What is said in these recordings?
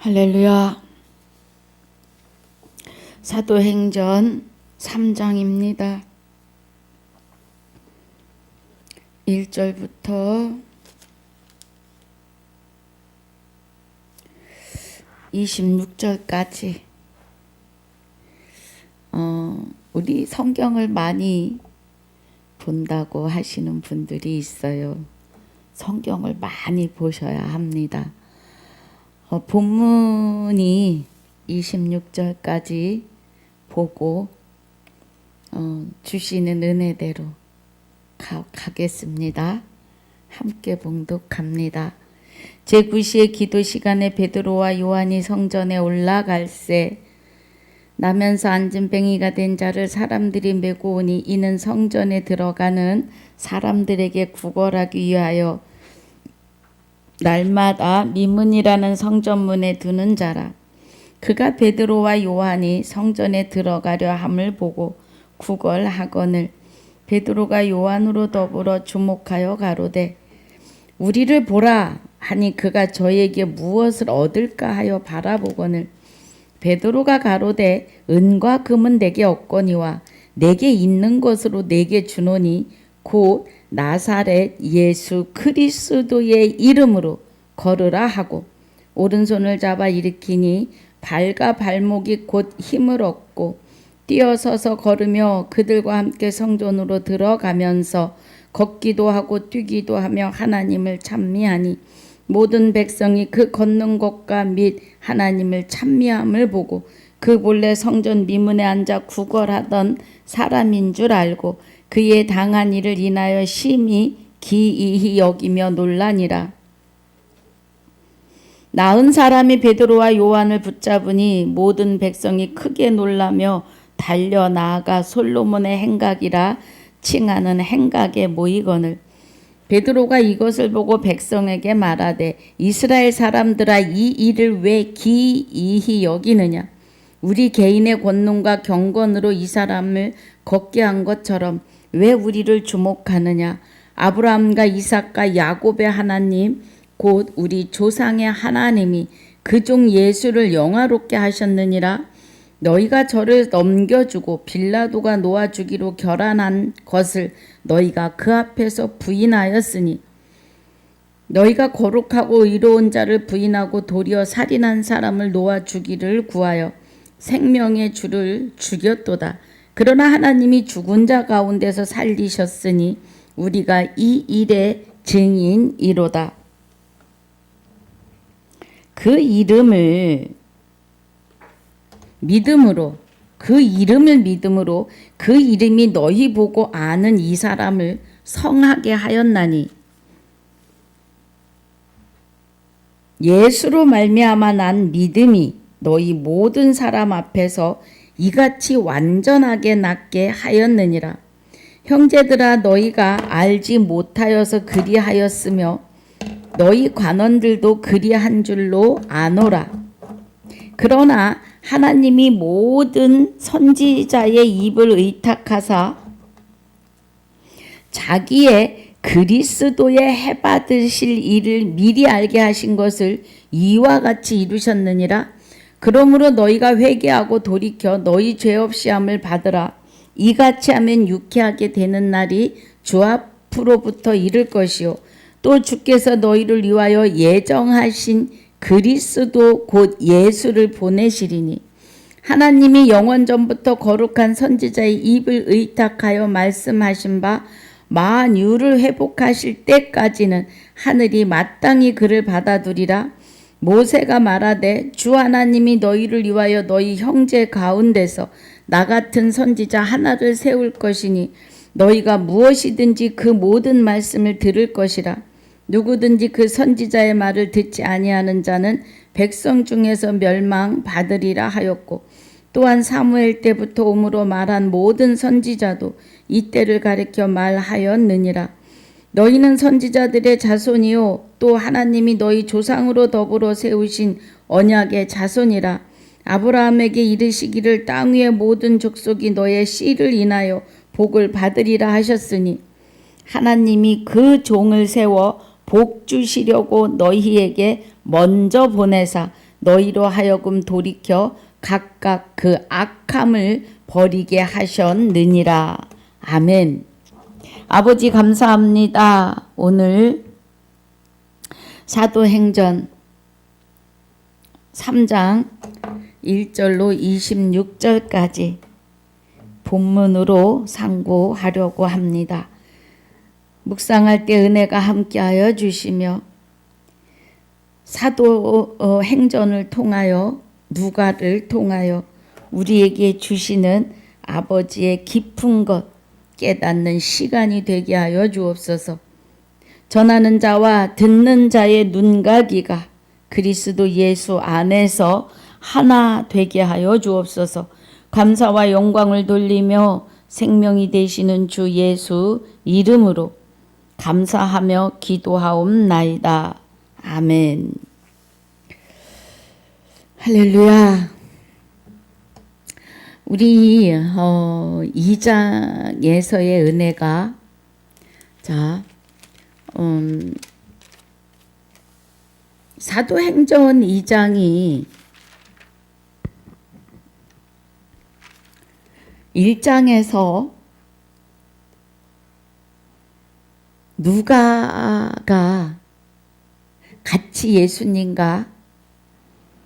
할렐루야. 사도행전 3장입니다. 1절부터 26절까지 우리 성경을 많이 본다고 하시는 분들이 있어요. 성경을 많이 보셔야 합니다. 본문이 26절까지 보고 주시는 은혜대로 가겠습니다. 함께 봉독합니다. 제9시의 기도 시간에 베드로와 요한이 성전에 올라갈새 나면서 앉은 뱅이가 된 자를 사람들이 메고 오니 이는 성전에 들어가는 사람들에게 구걸하기 위하여 날마다 미문이라는 성전문에 두는 자라. 그가 베드로와 요한이 성전에 들어가려 함을 보고 구걸하거늘 베드로가 요한으로 더불어 주목하여 가로되 우리를 보라 하니 그가 저에게 무엇을 얻을까 하여 바라보거늘 베드로가 가로되 은과 금은 내게 없거니와 내게 있는 것으로 내게 주노니 곧 나사렛 예수 그리스도의 이름으로 걸으라 하고 오른손을 잡아 일으키니 발과 발목이 곧 힘을 얻고 뛰어서서 걸으며 그들과 함께 성전으로 들어가면서 걷기도 하고 뛰기도 하며 하나님을 찬미하니 모든 백성이 그 걷는 것과 및 하나님을 찬미함을 보고 그 본래 성전 미문에 앉아 구걸하던 사람인 줄 알고 그의 당한 일을 인하여 심히 기이히 여기며 놀라니라. 나은 사람이 베드로와 요한을 붙잡으니 모든 백성이 크게 놀라며 달려 나아가 솔로몬의 행각이라 칭하는 행각에 모이거늘 베드로가 이것을 보고 백성에게 말하되 이스라엘 사람들아 이 일을 왜 기이히 여기느냐. 우리 개인의 권능과 경건으로 이 사람을 걷게 한 것처럼 왜 우리를 주목하느냐. 아브라함과 이삭과 야곱의 하나님 곧 우리 조상의 하나님이 그 종 예수를 영화롭게 하셨느니라. 너희가 저를 넘겨주고 빌라도가 놓아주기로 결안한 것을 너희가 그 앞에서 부인하였으니 너희가 거룩하고 의로운 자를 부인하고 도리어 살인한 사람을 놓아주기를 구하여 생명의 주를 죽였도다. 그러나 하나님이 죽은 자 가운데서 살리셨으니 우리가 이 일의 증인이로다. 그 이름을 믿음으로 그 이름이 너희 보고 아는 이 사람을 성하게 하였나니 예수로 말미암아 난 믿음이 너희 모든 사람 앞에서 이같이 완전하게 낫게 하였느니라. 형제들아 너희가 알지 못하여서 그리하였으며 너희 관원들도 그리한 줄로 아노라. 그러나 하나님이 모든 선지자의 입을 의탁하사 자기의 그리스도의 해받으실 일을 미리 알게 하신 것을 이와 같이 이루셨느니라. 그러므로 너희가 회개하고 돌이켜 너희 죄 없이 함을 받으라. 이같이 하면 유쾌하게 되는 날이 주 앞으로부터 이를 것이요 또 주께서 너희를 위하여 예정하신 그리스도 곧 예수를 보내시리니 하나님이 영원전부터 거룩한 선지자의 입을 의탁하여 말씀하신 바 만유를 회복하실 때까지는 하늘이 마땅히 그를 받아두리라. 모세가 말하되 주 하나님이 너희를 위하여 너희 형제 가운데서 나 같은 선지자 하나를 세울 것이니 너희가 무엇이든지 그 모든 말씀을 들을 것이라. 누구든지 그 선지자의 말을 듣지 아니하는 자는 백성 중에서 멸망받으리라 하였고 또한 사무엘 때부터 오므로 말한 모든 선지자도 이때를 가리켜 말하였느니라. 너희는 선지자들의 자손이요 또 하나님이 너희 조상으로 더불어 세우신 언약의 자손이라. 아브라함에게 이르시기를 땅 위의 모든 족속이 너의 씨를 인하여 복을 받으리라 하셨으니 하나님이 그 종을 세워 복 주시려고 너희에게 먼저 보내사 너희로 하여금 돌이켜 각각 그 악함을 버리게 하셨느니라. 아멘. 아버지 감사합니다. 오늘 사도행전 3장 1절로 26절까지 본문으로 상고하려고 합니다. 묵상할 때 은혜가 함께하여 주시며 사도행전을 통하여 누가를 통하여 우리에게 주시는 아버지의 깊은 것 깨닫는 시간이 되게 하여 주옵소서. 전하는 자와 듣는 자의 눈과 귀가 그리스도 예수 안에서 하나 되게 하여 주옵소서. 감사와 영광을 돌리며 생명이 되시는 주 예수 이름으로 감사하며 기도하옵나이다. 아멘. 할렐루야. 우리 2장에서의 은혜가 사도행전 2장이 1장에서 누가가 같이 예수님과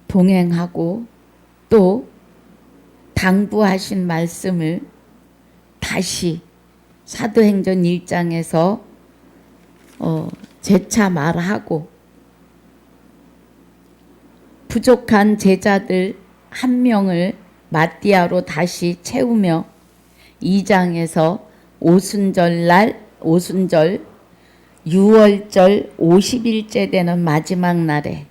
동행하고 또 당부하신 말씀을 다시 사도행전 1장에서 재차 말하고 부족한 제자들 한 명을 마띠아로 다시 채우며 2장에서 오순절 6월절 50일째 되는 마지막 날에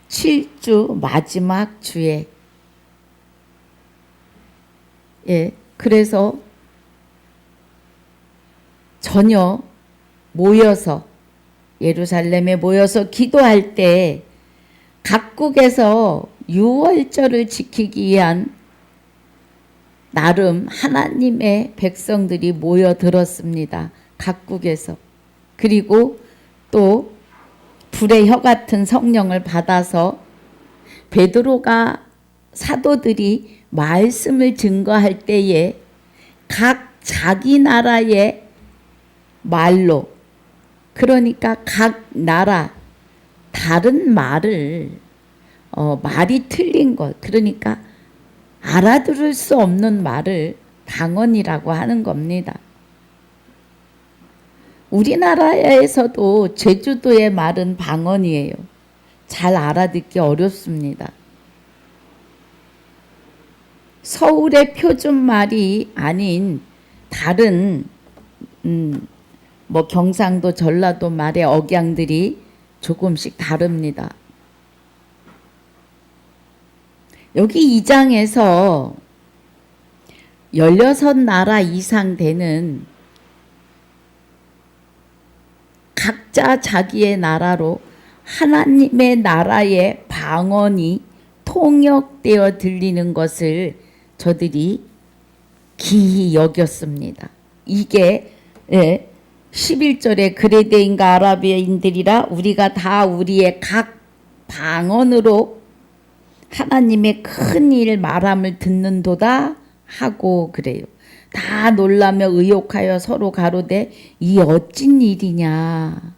7주 마지막 주에 그래서 전혀 모여서 예루살렘에 모여서 기도할 때 각국에서 6월절을 지키기 위한 나름 하나님의 백성들이 모여들었습니다. 각국에서. 그리고 또 불의 혀 같은 성령을 받아서 베드로가 사도들이 말씀을 증거할 때에 각 자기 나라의 말로 그러니까 각 나라 다른 말을 말이 틀린 것 그러니까 알아들을 수 없는 말을 방언이라고 하는 겁니다. 우리나라에서도 제주도의 말은 방언이에요. 잘 알아듣기 어렵습니다. 서울의 표준말이 아닌 다른 경상도 전라도 말의 억양들이 조금씩 다릅니다. 여기 2장에서 16나라 이상 되는 각자 자기의 나라로 하나님의 나라의 방언이 통역되어 들리는 것을 저들이 기히 여겼습니다. 이게 11절에 그레데인과 아라비아인들이라 우리가 다 우리의 각 방언으로 하나님의 큰 일 말함을 듣는도다 하고 그래요. 다 놀라며 의욕하여 서로 가로되 이 어찐 일이냐.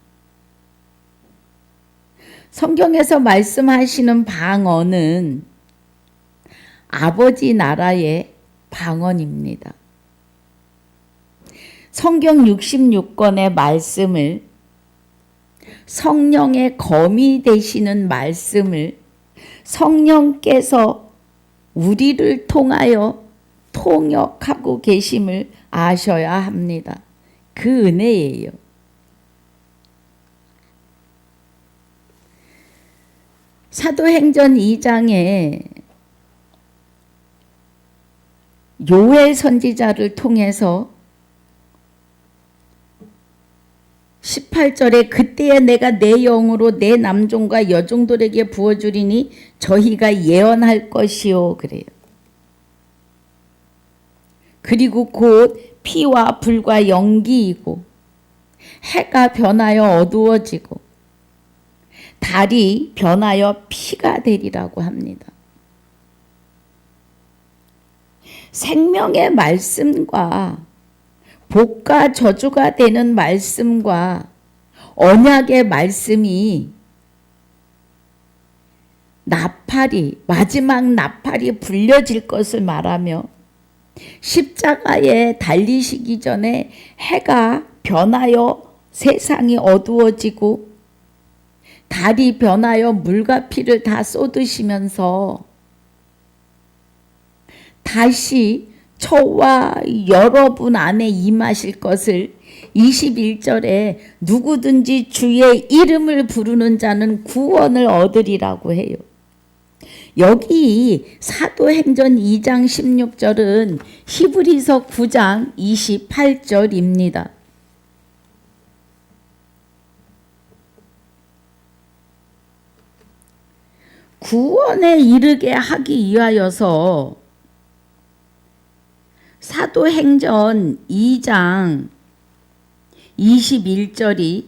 성경에서 말씀하시는 방언은 아버지 나라의 방언입니다. 성경 66권의 말씀을 성령의 검이 되시는 말씀을 성령께서 우리를 통하여 통역하고 계심을 아셔야 합니다. 그 은혜예요. 사도행전 2장에 요엘 선지자를 통해서 18절에 그때에 내가 내 영으로 내 남종과 여종들에게 부어주리니 저희가 예언할 것이요 그래요. 그리고 곧 피와 불과 연기이고 해가 변하여 어두워지고 달이 변하여 피가 되리라고 합니다. 생명의 말씀과 복과 저주가 되는 말씀과 언약의 말씀이 나팔이, 마지막 나팔이 불려질 것을 말하며 십자가에 달리시기 전에 해가 변하여 세상이 어두워지고 달이 변하여 물과 피를 다 쏟으시면서 다시 저와 여러분 안에 임하실 것을 21절에 누구든지 주의 이름을 부르는 자는 구원을 얻으리라고 해요. 여기 사도행전 2장 16절은 히브리서 9장 28절입니다. 구원에 이르게 하기 위하여서 사도행전 2장 21절이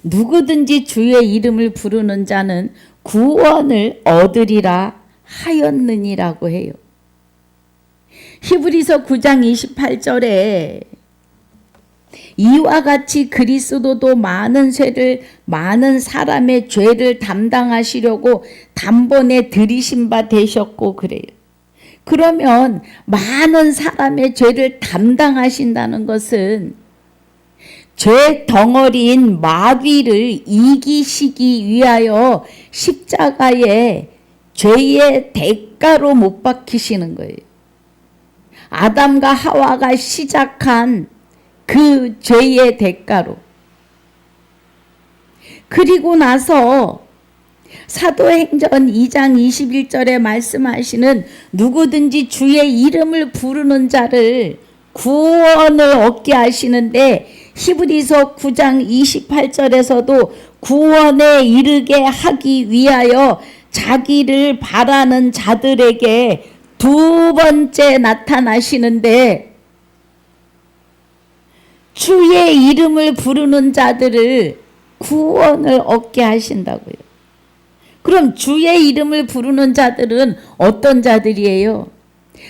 누구든지 주의 이름을 부르는 자는 구원을 얻으리라 하였느니라고 해요. 히브리서 9장 28절에 이와 같이 그리스도도 많은 사람의 죄를 담당하시려고 단번에 들이신 바 되셨고 그래요. 그러면 많은 사람의 죄를 담당하신다는 것은 죄 덩어리인 마귀를 이기시기 위하여 십자가에 죄의 대가로 못 박히시는 거예요. 아담과 하와가 시작한 그 죄의 대가로. 그리고 나서 사도행전 2장 21절에 말씀하시는 누구든지 주의 이름을 부르는 자를 구원을 얻게 하시는데 히브리서 9장 28절에서도 구원에 이르게 하기 위하여 자기를 바라는 자들에게 두 번째 나타나시는데 주의 이름을 부르는 자들을 구원을 얻게 하신다고요. 그럼 주의 이름을 부르는 자들은 어떤 자들이에요?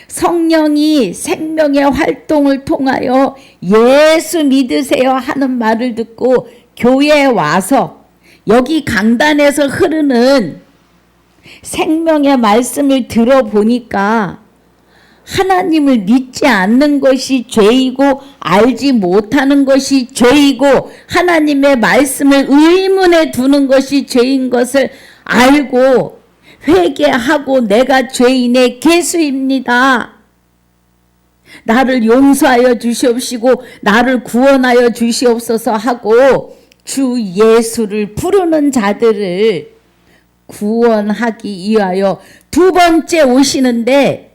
성령이 생명의 활동을 통하여 예수 믿으세요 하는 말을 듣고 교회에 와서 여기 강단에서 흐르는 생명의 말씀을 들어보니까 하나님을 믿지 않는 것이 죄이고 알지 못하는 것이 죄이고 하나님의 말씀을 의문에 두는 것이 죄인 것을 알고 회개하고 내가 죄인의 개수입니다. 나를 용서하여 주시옵시고 나를 구원하여 주시옵소서 하고 주 예수를 부르는 자들을 구원하기 위하여 두 번째 오시는데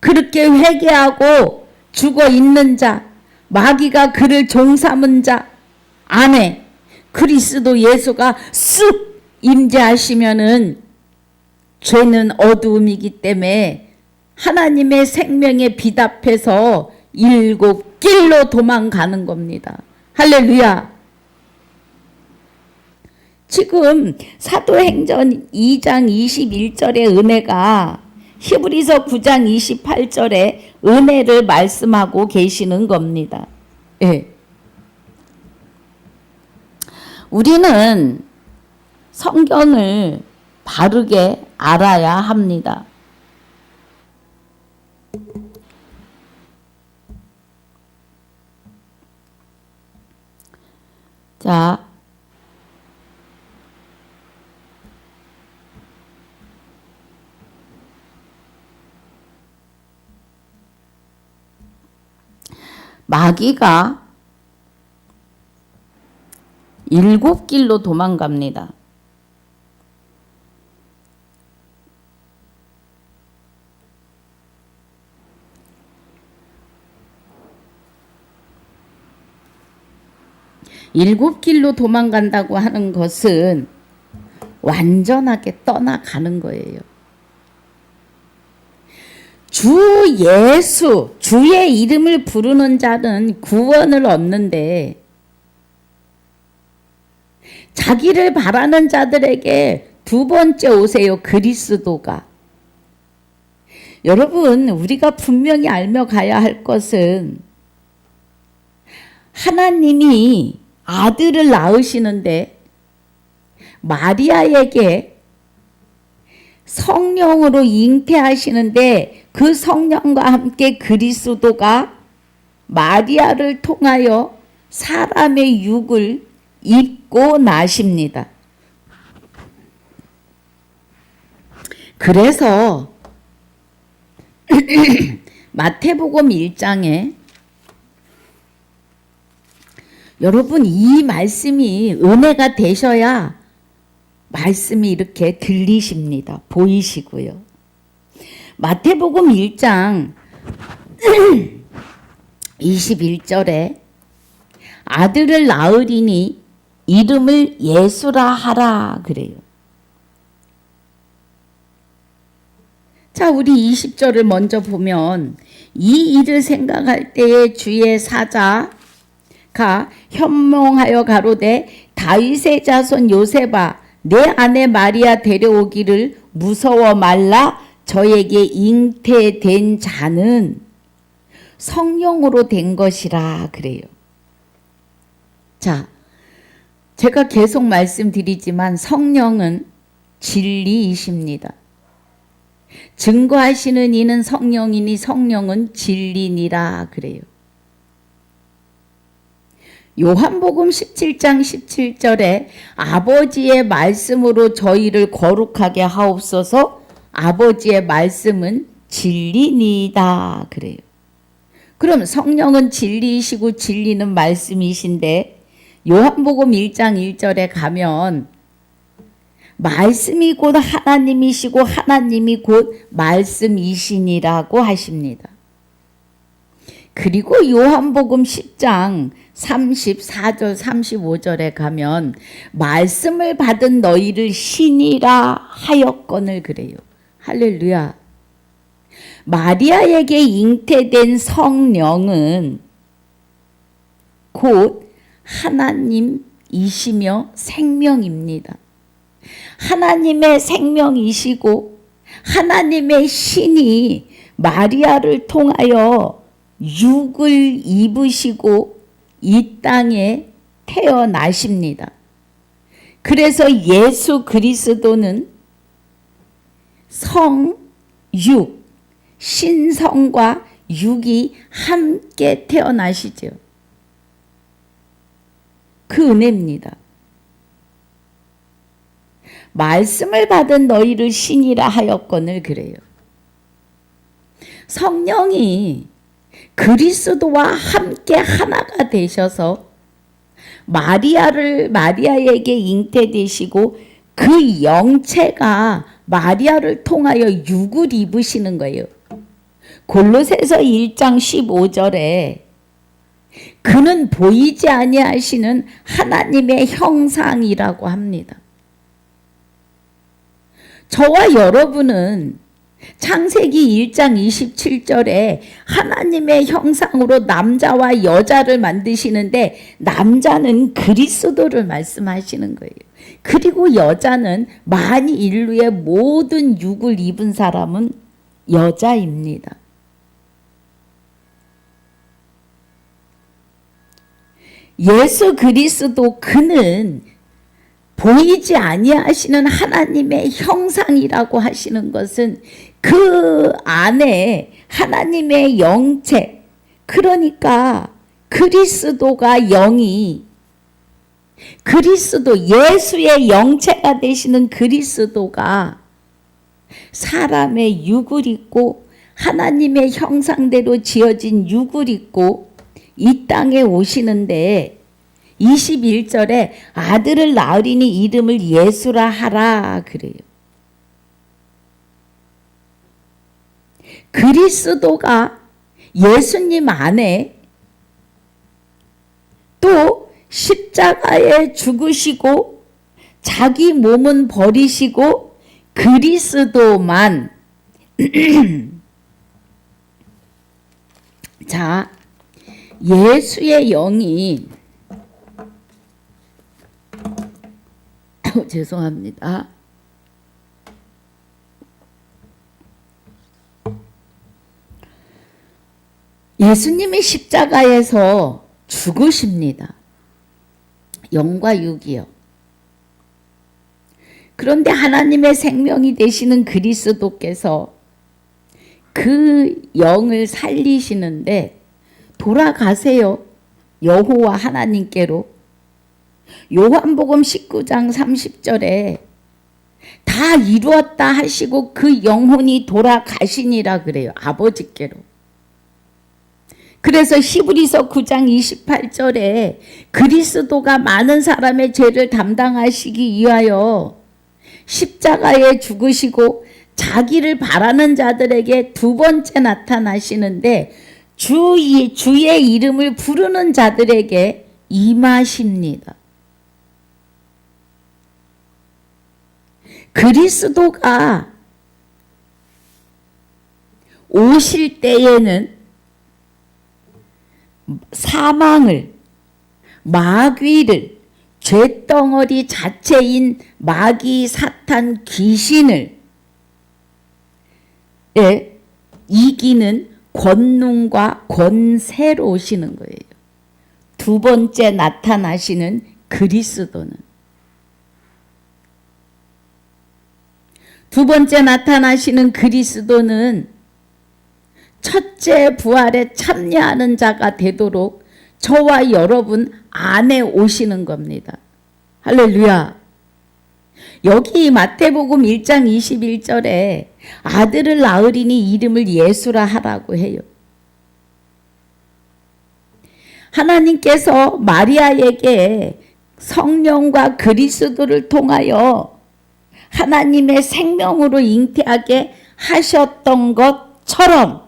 그렇게 회개하고 죽어 있는 자, 마귀가 그를 종삼은 자 안에 그리스도 예수가 쓱 임재하시면은 죄는 어두움이기 때문에 하나님의 생명의 빛 앞에서 7길로 도망가는 겁니다. 할렐루야. 지금 사도행전 2장 21절의 은혜가 히브리서 9장 28절에 은혜를 말씀하고 계시는 겁니다. 예. 우리는 성경을 바르게 알아야 합니다. 자, 마귀가 7길로 도망갑니다. 일곱 길로 도망간다고 하는 것은 완전하게 떠나가는 거예요. 주 예수, 주의 이름을 부르는 자는 구원을 얻는데 자기를 바라는 자들에게 두 번째 오세요. 그리스도가. 여러분, 우리가 분명히 알며 가야 할 것은 하나님이 아들을 낳으시는데 마리아에게 성령으로 잉태하시는데 그 성령과 함께 그리스도가 마리아를 통하여 사람의 육을 입고 나십니다. 그래서 마태복음 1장에 여러분 이 말씀이 은혜가 되셔야 말씀이 이렇게 들리십니다. 보이시고요. 마태복음 1장 21절에 아들을 낳으리니 이름을 예수라 하라 그래요. 자, 우리 20절을 먼저 보면 이 일을 생각할 때에 주의 사자가 현몽하여 가로되 다윗의 자손 요셉아 내 아내 마리아 데려오기를 무서워 말라. 저에게 잉태된 자는 성령으로 된 것이라 그래요. 자, 제가 계속 말씀드리지만 성령은 진리이십니다. 증거하시는 이는 성령이니 성령은 진리니라 그래요. 요한복음 17장 17절에 아버지의 말씀으로 저희를 거룩하게 하옵소서. 아버지의 말씀은 진리니이다 그래요. 그럼 성령은 진리이시고 진리는 말씀이신데 요한복음 1장 1절에 가면 말씀이 곧 하나님이시고 하나님이 곧 말씀이시니라고 하십니다. 그리고 요한복음 10장 34절 35절에 가면 말씀을 받은 너희를 신이라 하였거늘 그래요. 할렐루야. 마리아에게 잉태된 성령은 곧 하나님이시며 생명입니다. 하나님의 생명이시고 하나님의 신이 마리아를 통하여 육을 입으시고 이 땅에 태어나십니다. 그래서 예수 그리스도는 성, 육, 신성과 육이 함께 태어나시죠. 그 은혜입니다. 말씀을 받은 너희를 신이라 하였거늘 그래요. 성령이 그리스도와 함께 하나가 되셔서 마리아에게 잉태되시고 그 영체가 마리아를 통하여 육을 입으시는 거예요. 골로새서 1장 15절에 그는 보이지 아니하시는 하나님의 형상이라고 합니다. 저와 여러분은 창세기 1장 27절에 하나님의 형상으로 남자와 여자를 만드시는데 남자는 그리스도를 말씀하시는 거예요. 그리고 여자는 만일 인류의 모든 육을 입은 사람은 여자입니다. 예수 그리스도 그는 보이지 아니하시는 하나님의 형상이라고 하시는 것은 그 안에 하나님의 영체, 그러니까 그리스도가 영이 그리스도 예수의 영체가 되시는 그리스도가 사람의 육을 입고 하나님의 형상대로 지어진 육을 입고 이 땅에 오시는데 21절에 아들을 낳으리니 이름을 예수라 하라 그래요. 그리스도가 예수님 안에 또 십자가에 죽으시고 자기 몸은 버리시고 그리스도만 자, 예수의 영이 죄송합니다. 예수님이 십자가에서 죽으십니다. 영과 육이요. 그런데 하나님의 생명이 되시는 그리스도께서 그 영을 살리시는데 돌아가세요. 여호와 하나님께로. 요한복음 19장 30절에 다 이루었다 하시고 그 영혼이 돌아가시니라 그래요. 아버지께로. 그래서 히브리서 9장 28절에 그리스도가 많은 사람의 죄를 담당하시기 위하여 십자가에 죽으시고 자기를 바라는 자들에게 두 번째 나타나시는데 주의 이름을 부르는 자들에게 임하십니다. 그리스도가 오실 때에는 사망을, 마귀를, 죄덩어리 자체인 마귀, 사탄, 귀신을 이기는 권능과 권세로 오시는 거예요. 두 번째 나타나시는 그리스도는. 두 번째 나타나시는 그리스도는 첫째 부활에 참여하는 자가 되도록 저와 여러분 안에 오시는 겁니다. 할렐루야. 여기 마태복음 1장 21절에 아들을 낳으리니 이름을 예수라 하라고 해요. 하나님께서 마리아에게 성령과 그리스도를 통하여 하나님의 생명으로 잉태하게 하셨던 것처럼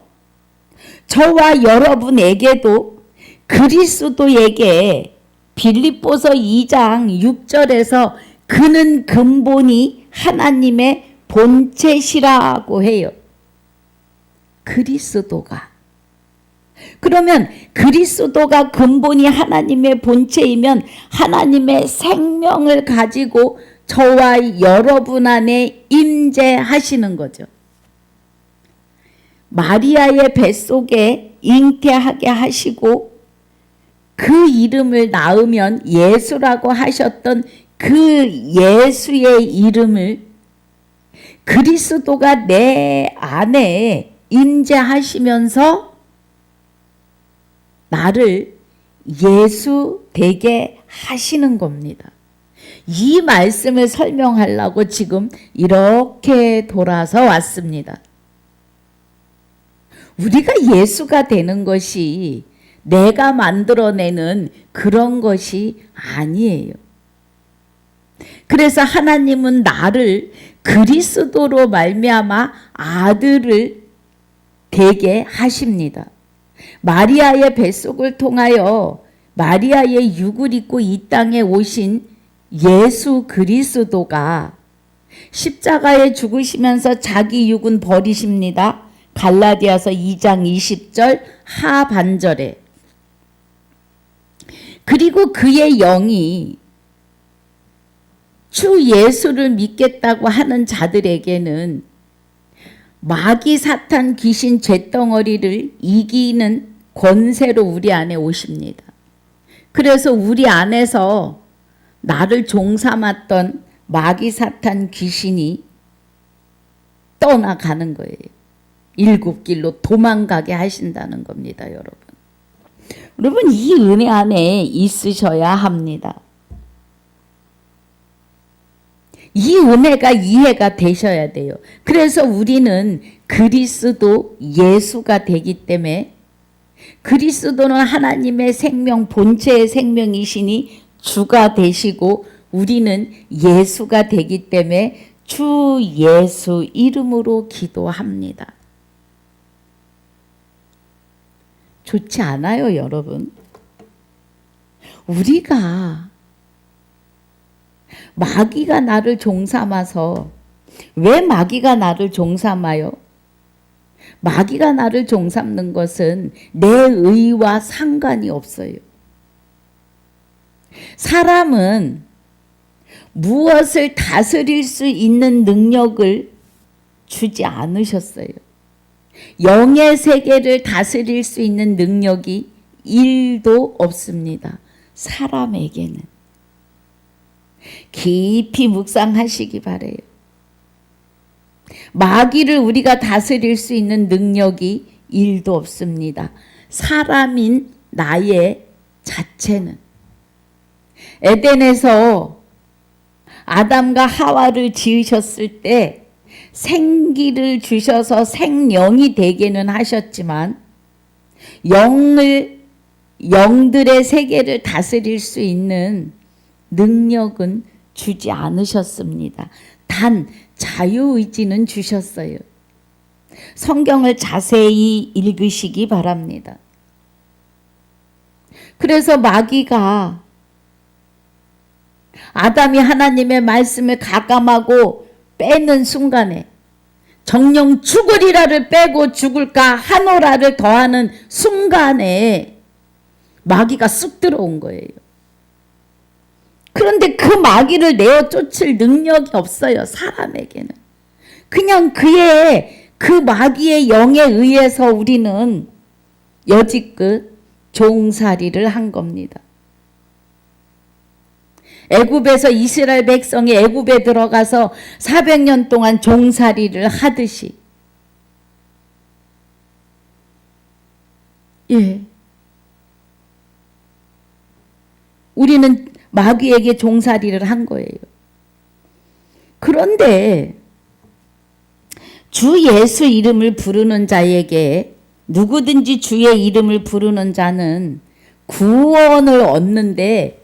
저와 여러분에게도 그리스도에게 빌립보서 2장 6절에서 그는 근본이 하나님의 본체시라고 해요. 그리스도가. 그러면 그리스도가 근본이 하나님의 본체이면 하나님의 생명을 가지고 저와 여러분 안에 임재하시는 거죠. 마리아의 뱃속에 잉태하게 하시고 그 이름을 낳으면 예수라고 하셨던 그 예수의 이름을 그리스도가 내 안에 임재하시면서 나를 예수 되게 하시는 겁니다. 이 말씀을 설명하려고 지금 이렇게 돌아서 왔습니다. 우리가 예수가 되는 것이 내가 만들어내는 그런 것이 아니에요. 그래서 하나님은 나를 그리스도로 말미암아 아들을 되게 하십니다. 마리아의 뱃속을 통하여 마리아의 육을 입고 이 땅에 오신 예수 그리스도가 십자가에 죽으시면서 자기 육은 버리십니다. 갈라디아서 2장 20절 하반절에. 그리고 그의 영이 주 예수를 믿겠다고 하는 자들에게는 마귀, 사탄, 귀신, 잿덩어리를 이기는 권세로 우리 안에 오십니다. 그래서 우리 안에서 나를 종삼았던 마귀, 사탄, 귀신이 떠나가는 거예요. 일곱 길로 도망가게 하신다는 겁니다, 여러분. 여러분, 이 은혜 안에 있으셔야 합니다. 이 은혜가 이해가 되셔야 돼요. 그래서 우리는 그리스도 예수가 되기 때문에 그리스도는 하나님의 생명, 본체의 생명이시니 주가 되시고 우리는 예수가 되기 때문에 주 예수 이름으로 기도합니다. 좋지 않아요, 여러분? 우리가 마귀가 나를 종삼아서 왜 마귀가 나를 종삼아요? 마귀가 나를 종삼는 것은 내 의와 상관이 없어요. 사람은 무엇을 다스릴 수 있는 능력을 주지 않으셨어요. 영의 세계를 다스릴 수 있는 능력이 1도 없습니다. 사람에게는. 깊이 묵상하시기 바래요. 마귀를 우리가 다스릴 수 있는 능력이 1도 없습니다. 사람인 나의 자체는. 에덴에서 아담과 하와를 지으셨을 때 생기를 주셔서 생령이 되게는 하셨지만 영들의 세계를 다스릴 수 있는 능력은 주지 않으셨습니다. 단 자유의지는 주셨어요. 성경을 자세히 읽으시기 바랍니다. 그래서 마귀가 아담이 하나님의 말씀을 가감하고 빼는 순간에 정령 죽으리라를 빼고 죽을까 하노라를 더하는 순간에 마귀가 쑥 들어온 거예요. 그런데 그 마귀를 내어 쫓을 능력이 없어요. 사람에게는. 그냥 그 마귀의 영에 의해서 우리는 여지껏 종살이를 한 겁니다. 애굽에서 이스라엘 백성이 애굽에 들어가서 400년 동안 종살이를 하듯이 우리는 마귀에게 종살이를 한 거예요. 그런데 주 예수 이름을 부르는 자에게 누구든지 주의 이름을 부르는 자는 구원을 얻는데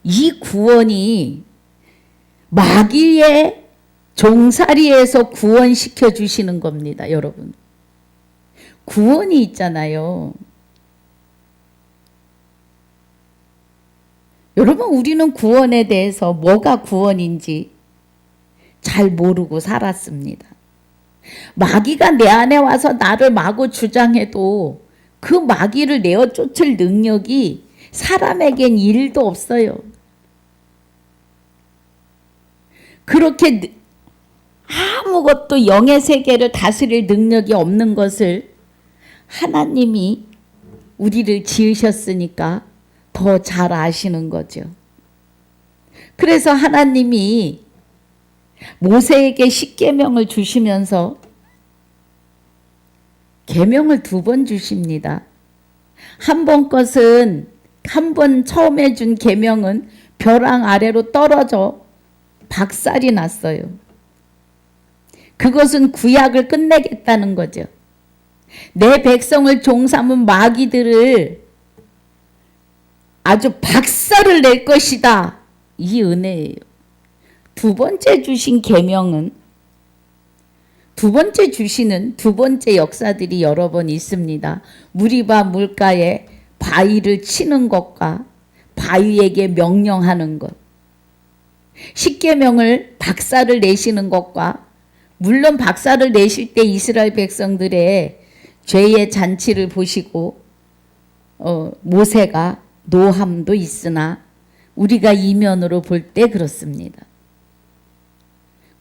이 구원이 마귀의 종살이에서 구원시켜 주시는 겁니다. 여러분. 구원이 있잖아요. 여러분, 우리는 구원에 대해서 뭐가 구원인지 잘 모르고 살았습니다. 마귀가 내 안에 와서 나를 마구 주장해도 그 마귀를 내어 쫓을 능력이 사람에겐 1도 없어요. 그렇게 아무것도 영의 세계를 다스릴 능력이 없는 것을 하나님이 우리를 지으셨으니까 더 잘 아시는 거죠. 그래서 하나님이 모세에게 십계명을 주시면서 계명을 2번 주십니다. 한 번 것은 한 번 처음에 준 계명은 벼랑 아래로 떨어져 박살이 났어요. 그것은 구약을 끝내겠다는 거죠. 내 백성을 종삼은 마귀들을 아주 박살을 낼 것이다. 이 은혜예요. 2번째 주신 계명은 2번째 주시는 2번째 역사들이 여러 번 있습니다. 무리바 물가에 바위를 치는 것과 바위에게 명령하는 것. 십계명을 박살을 내시는 것과 물론 박살을 내실 때 이스라엘 백성들의 죄의 잔치를 보시고 모세가 노함도 있으나 우리가 이면으로 볼 때 그렇습니다.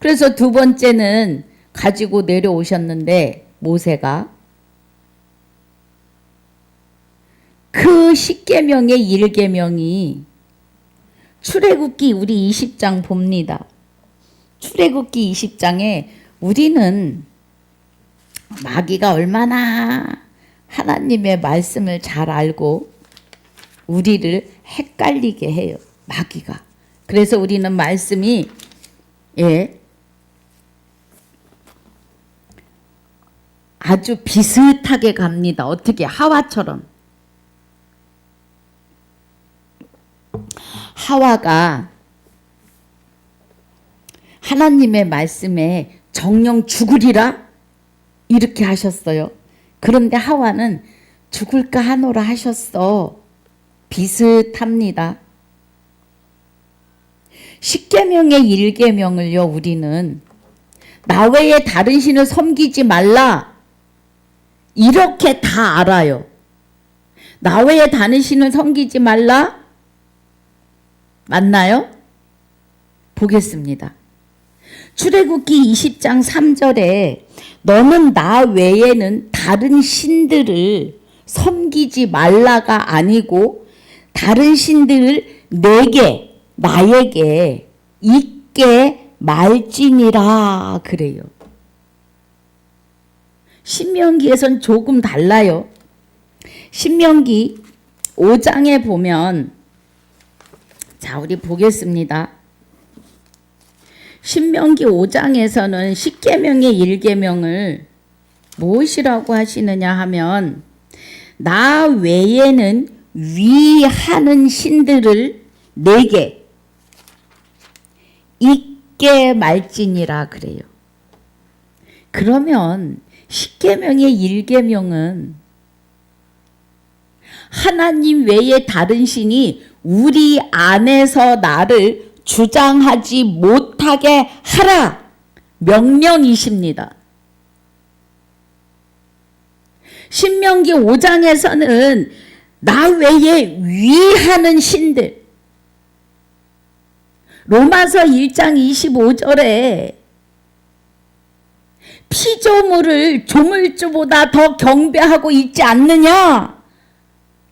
그래서 2번째는 가지고 내려오셨는데 모세가 그 십계명의 1계명이 출애굽기 우리 20장 봅니다. 출애굽기 20장에 우리는 마귀가 얼마나 하나님의 말씀을 잘 알고 우리를 헷갈리게 해요. 마귀가. 그래서 우리는 말씀이 아주 비슷하게 갑니다. 어떻게? 하와처럼. 하와가 하나님의 말씀에 정령 죽으리라 이렇게 하셨어요. 그런데 하와는 죽을까 하노라 하셨어. 비슷합니다. 십계명의 1계명을요 우리는 나 외에 다른 신을 섬기지 말라 이렇게 다 알아요. 나 외에 다른 신을 섬기지 말라? 맞나요? 보겠습니다. 출애굽기 20장 3절에 너는 나 외에는 다른 신들을 섬기지 말라가 아니고 다른 신들을 내게 나에게 있게 말지니라 그래요. 신명기에선 조금 달라요. 신명기 5장에 보면 자 우리 보겠습니다. 신명기 5장에서는 10계명의 1계명을 무엇이라고 하시느냐 하면 나 외에는 위하는 신들을 내게 있게 말지니라 그래요. 그러면 10계명의 1계명은 하나님 외에 다른 신이 우리 안에서 나를 주장하지 못하게 하라 명령이십니다. 신명기 5장에서는 나 외에 위하는 신들, 로마서 1장 25절에 피조물을 조물주보다 더 경배하고 있지 않느냐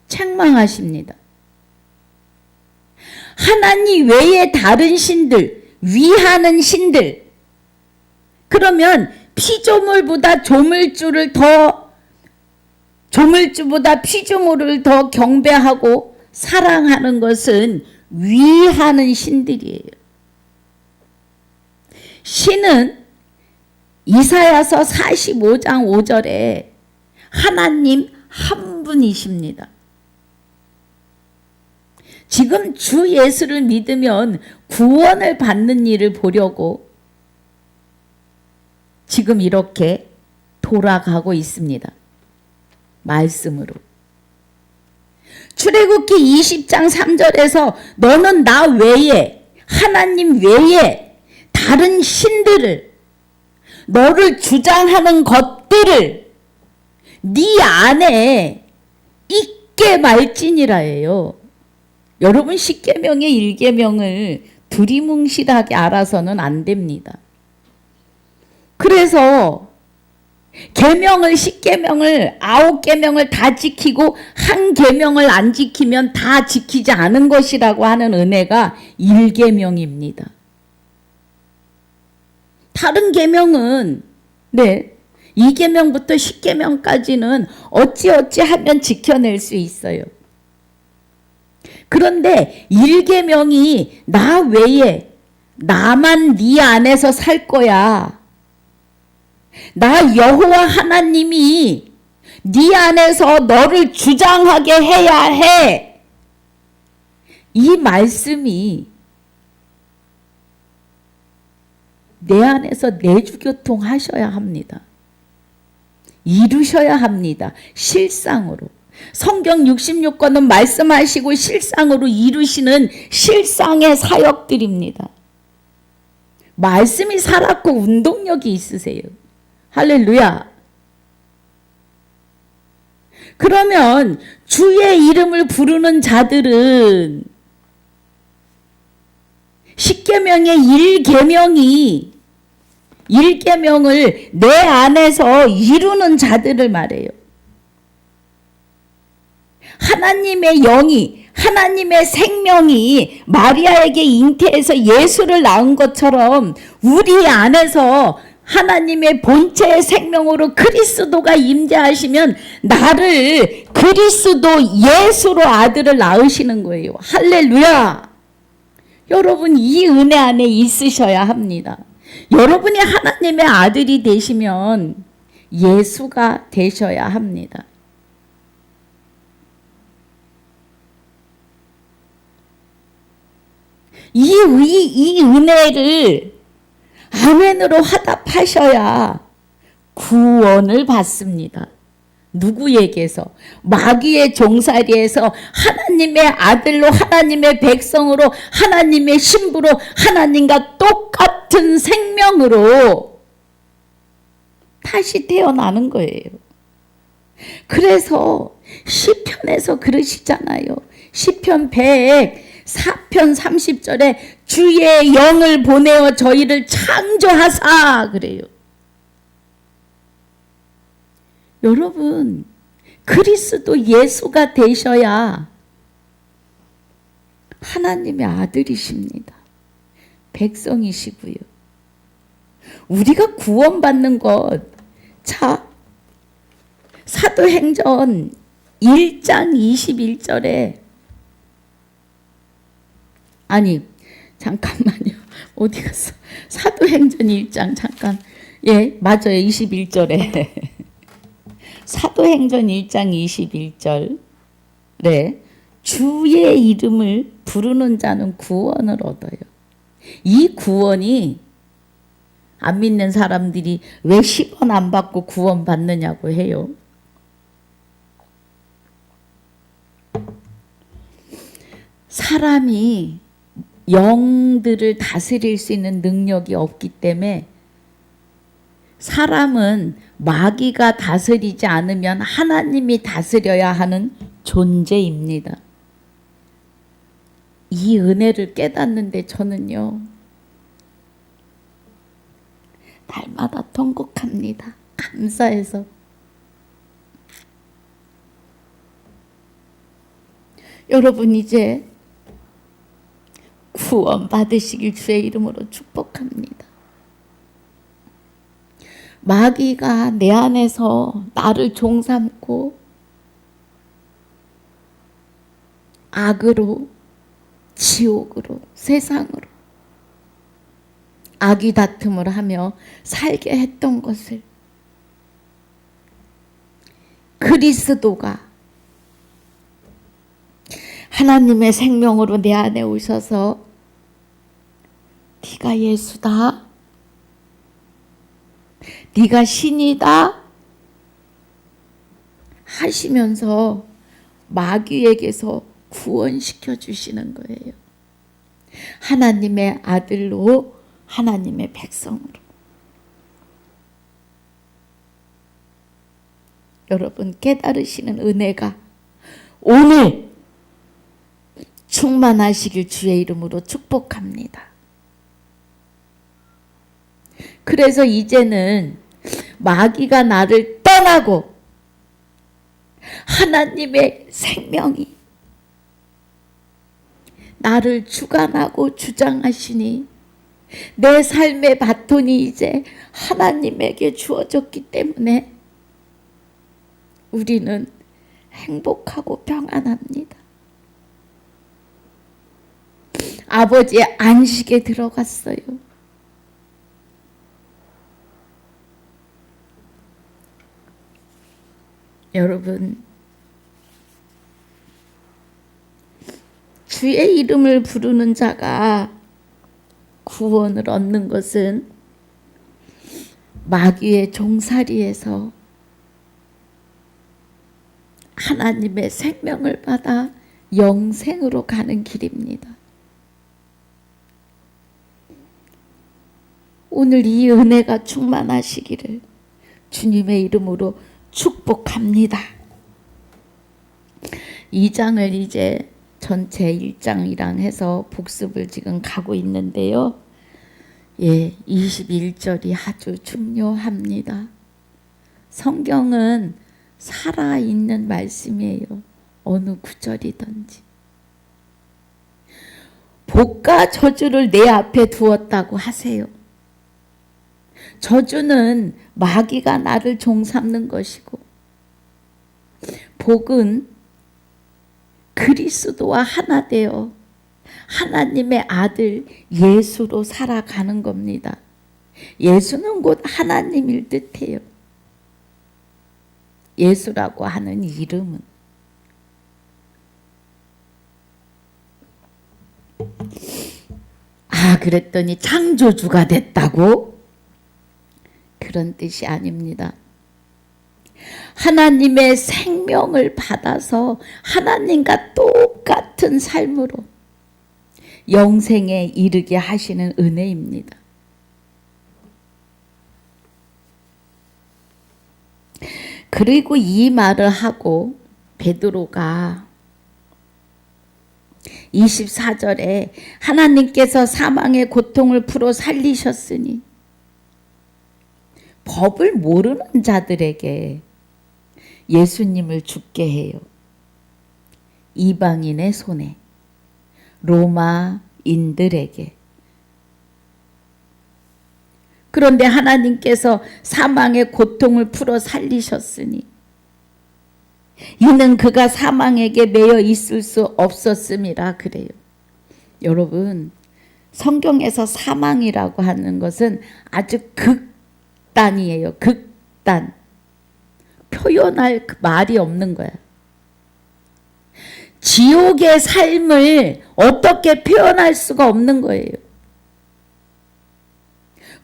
책망하십니다. 하나님 외에 다른 신들, 위하는 신들, 그러면 피조물보다 조물주보다 피조물을 더 경배하고 사랑하는 것은 위하는 신들이에요. 신은 이사야서 45장 5절에 하나님 한 분이십니다. 지금 주 예수를 믿으면 구원을 받는 일을 보려고 지금 이렇게 돌아가고 있습니다. 말씀으로. 출애굽기 20장 3절에서 너는 나 외에 하나님 외에 다른 신들을 너를 주장하는 것들을 네 안에 있게 말지니라예요. 여러분 10계명의 1계명을 두리뭉실하게 알아서는 안 됩니다. 그래서 계명을 10계명을 9계명을 다 지키고 한 계명을 안 지키면 다 지키지 않은 것이라고 하는 은혜가 1계명입니다. 다른 계명은 2계명부터 10계명까지는 어찌어찌 하면 지켜낼 수 있어요. 그런데 1계명이 나 외에 나만 네 안에서 살 거야. 나 여호와 하나님이 네 안에서 너를 주장하게 해야 해. 이 말씀이 내 안에서 내주교통 하셔야 합니다. 이루셔야 합니다. 실상으로. 성경 66권은 말씀하시고 실상으로 이루시는 실상의 사역들입니다. 말씀이 살았고 운동력이 있으세요. 할렐루야. 그러면 주의 이름을 부르는 자들은 10계명의 1계명을 내 안에서 이루는 자들을 말해요. 하나님의 영이, 하나님의 생명이 마리아에게 잉태해서 예수를 낳은 것처럼 우리 안에서 하나님의 본체의 생명으로 그리스도가 임재하시면 나를 그리스도 예수로 아들을 낳으시는 거예요. 할렐루야. 여러분 이 은혜 안에 있으셔야 합니다. 여러분이 하나님의 아들이 되시면 예수가 되셔야 합니다. 이 은혜를 아멘으로 화답하셔야 구원을 받습니다. 누구에게서? 마귀의 종살이에서 하나님의 아들로 하나님의 백성으로 하나님의 신부로 하나님과 똑같은 생명으로 다시 태어나는 거예요. 그래서 시편에서 그러시잖아요. 시편 104편 30절에 주의 영을 보내어 저희를 창조하사 그래요. 여러분, 그리스도 예수가 되셔야 하나님의 아들이십니다. 백성이시고요. 우리가 구원받는 것, 자, 사도행전 1장 21절에 아니 잠깐만요. 어디 갔어? 사도행전 1장 잠깐. 예, 맞아요. 21절에 사도행전 1장 21절 네, 주의 이름을 부르는 자는 구원을 얻어요. 이 구원이 안 믿는 사람들이 왜 10원 안 받고 구원 받느냐고 해요. 사람이 영들을 다스릴 수 있는 능력이 없기 때문에 사람은 마귀가 다스리지 않으면 하나님이 다스려야 하는 존재입니다. 이 은혜를 깨닫는데 저는요, 날마다 통곡합니다. 감사해서. 여러분 이제 구원 받으시길 주의 이름으로 축복합니다. 마귀가 내 안에서 나를 종삼고 악으로, 지옥으로, 세상으로 악이 다툼을 하며 살게 했던 것을 그리스도가 하나님의 생명으로 내 안에 오셔서 네가 예수다, 네가 신이다 하시면서 마귀에게서 구원시켜 주시는 거예요. 하나님의 아들로, 하나님의 백성으로. 여러분 깨달으시는 은혜가 오늘 충만하시길 주의 이름으로 축복합니다. 그래서 이제는 마귀가 나를 떠나고 하나님의 생명이 나를 주관하고 주장하시니 내 삶의 바톤이 이제 하나님에게 주어졌기 때문에 우리는 행복하고 평안합니다. 아버지의 안식에 들어갔어요. 여러분, 주의 이름을 부르는 자가 구원을 얻는 것은 마귀의 종살이에서 하나님의 생명을 받아 영생으로 가는 길입니다. 오늘 이 은혜가 충만하시기를 주님의 이름으로 축복합니다. 2장을 이제 전체 1장이랑 해서 복습을 지금 가고 있는데요. 예, 21절이 아주 중요합니다. 성경은 살아있는 말씀이에요. 어느 구절이든지. 복과 저주를 내 앞에 두었다고 하세요. 저주는 마귀가 나를 종삼는 것이고, 복은 그리스도와 하나 되어 하나님의 아들 예수로 살아가는 겁니다. 예수는 곧 하나님일 듯해요. 예수라고 하는 이름은. 아, 그랬더니 창조주가 됐다고? 그런 뜻이 아닙니다. 하나님의 생명을 받아서 하나님과 똑같은 삶으로 영생에 이르게 하시는 은혜입니다. 그리고 이 말을 하고 베드로가 24절에 하나님께서 사망의 고통을 풀어 살리셨으니 법을 모르는 자들에게 예수님을 죽게 해요. 이방인의 손에, 로마인들에게. 그런데 하나님께서 사망의 고통을 풀어 살리셨으니 이는 그가 사망에게 매여 있을 수 없었음이라 그래요. 여러분, 성경에서 사망이라고 하는 것은 아주 극단이에요. 극단. 표현할 말이 없는 거야. 지옥의 삶을 어떻게 표현할 수가 없는 거예요.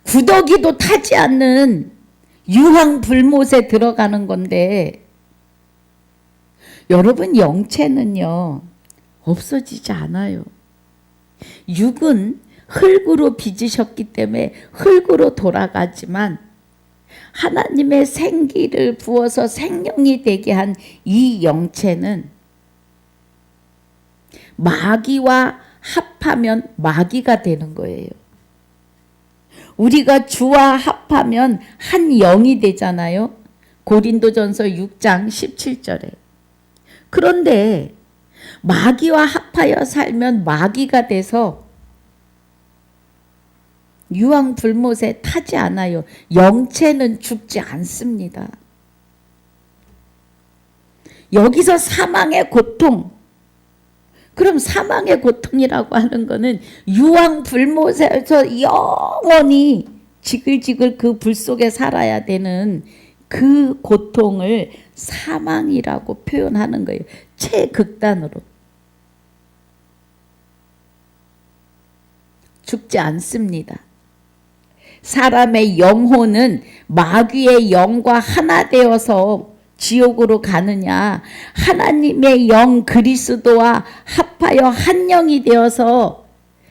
구더기도 타지 않는 유황불못에 들어가는 건데, 여러분, 영체는요 없어지지 않아요. 육은 흙으로 빚으셨기 때문에 흙으로 돌아가지만 하나님의 생기를 부어서 생명이 되게 한 이 영체는 마귀와 합하면 마귀가 되는 거예요. 우리가 주와 합하면 한 영이 되잖아요. 고린도전서 6장 17절에. 그런데 마귀와 합하여 살면 마귀가 돼서 유황불못에 타지 않아요. 영체는 죽지 않습니다. 여기서 사망의 고통, 그럼 사망의 고통이라고 하는 거는 유황불못에서 영원히 지글지글 그 불 속에 살아야 되는 그 고통을 사망이라고 표현하는 거예요. 최극단으로. 죽지 않습니다. 사람의 영혼은 마귀의 영과 하나 되어서 지옥으로 가느냐, 하나님의 영 그리스도와 합하여 한 영이 되어서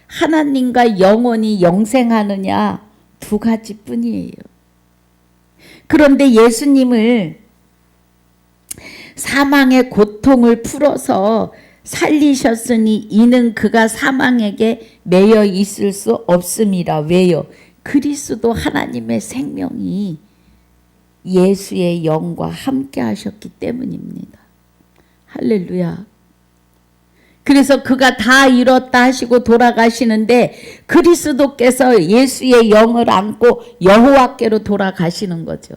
하나님과 영원히 영생하느냐, 두 가지뿐이에요. 그런데 예수님을 사망의 고통을 풀어서 살리셨으니 이는 그가 사망에게 매여 있을 수 없음이라. 왜요? 그리스도 하나님의 생명이 예수의 영과 함께 하셨기 때문입니다. 할렐루야. 그래서 그가 다 이뤘다 하시고 돌아가시는데 그리스도께서 예수의 영을 안고 여호와께로 돌아가시는 거죠.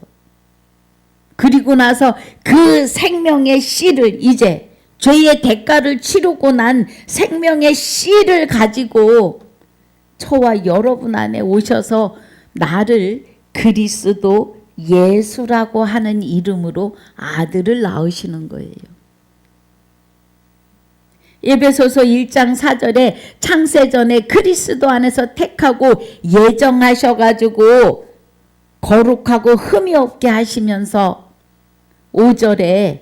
그리고 나서 그 생명의 씨를, 이제 죄의 대가를 치르고 난 생명의 씨를 가지고 저와 여러분 안에 오셔서 나를 그리스도 예수라고 하는 이름으로 아들을 낳으시는 거예요. 에베소서 1장 4절에 창세전에 그리스도 안에서 택하고 예정하셔가지고 거룩하고 흠이 없게 하시면서 5절에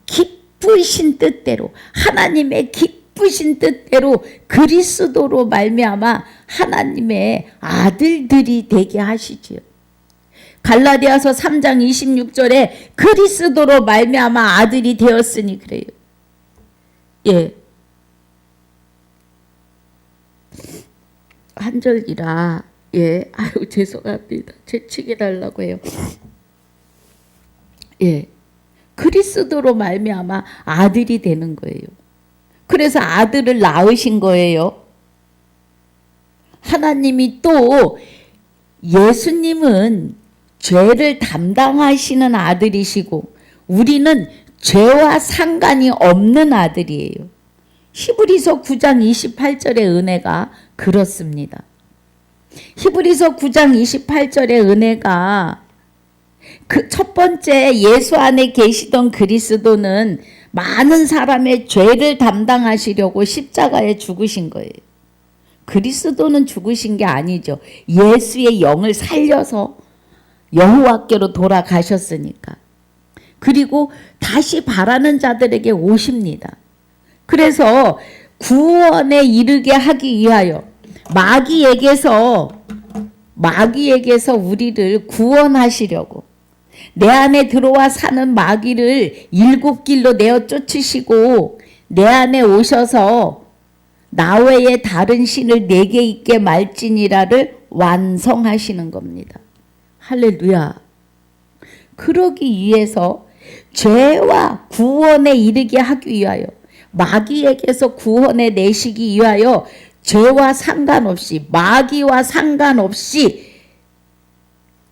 기쁘신 뜻대로, 하나님의 기쁘신 뜻대로 그리스도로 말미암아 하나님의 아들들이 되게 하시지요. 갈라디아서 3장 26절에 그리스도로 말미암아 아들이 되었으니 그래요. 예. 한 절이라, 예, 아유, 죄송합니다. 재치게 달라고 해요. 예. 그리스도로 말미암아 아들이 되는 거예요. 그래서 아들을 낳으신 거예요. 하나님이 또 예수님은 죄를 담당하시는 아들이시고 우리는 죄와 상관이 없는 아들이에요. 히브리서 9장 28절의 은혜가 그렇습니다. 히브리서 9장 28절의 은혜가 그 첫 번째 예수 안에 계시던 그리스도는 많은 사람의 죄를 담당하시려고 십자가에 죽으신 거예요. 그리스도는 죽으신 게 아니죠. 예수의 영을 살려서 여호와께로 돌아가셨으니까. 그리고 다시 바라는 자들에게 오십니다. 그래서 구원에 이르게 하기 위하여 마귀에게서 우리를 구원하시려고, 내 안에 들어와 사는 마귀를 일곱 길로 내어 쫓으시고 내 안에 오셔서 나 외에 다른 신을 내게 있게 말지니라를 완성하시는 겁니다. 할렐루야. 그러기 위해서 죄와 구원에 이르게 하기 위하여, 마귀에게서 구원에 내시기 위하여 죄와 상관없이, 마귀와 상관없이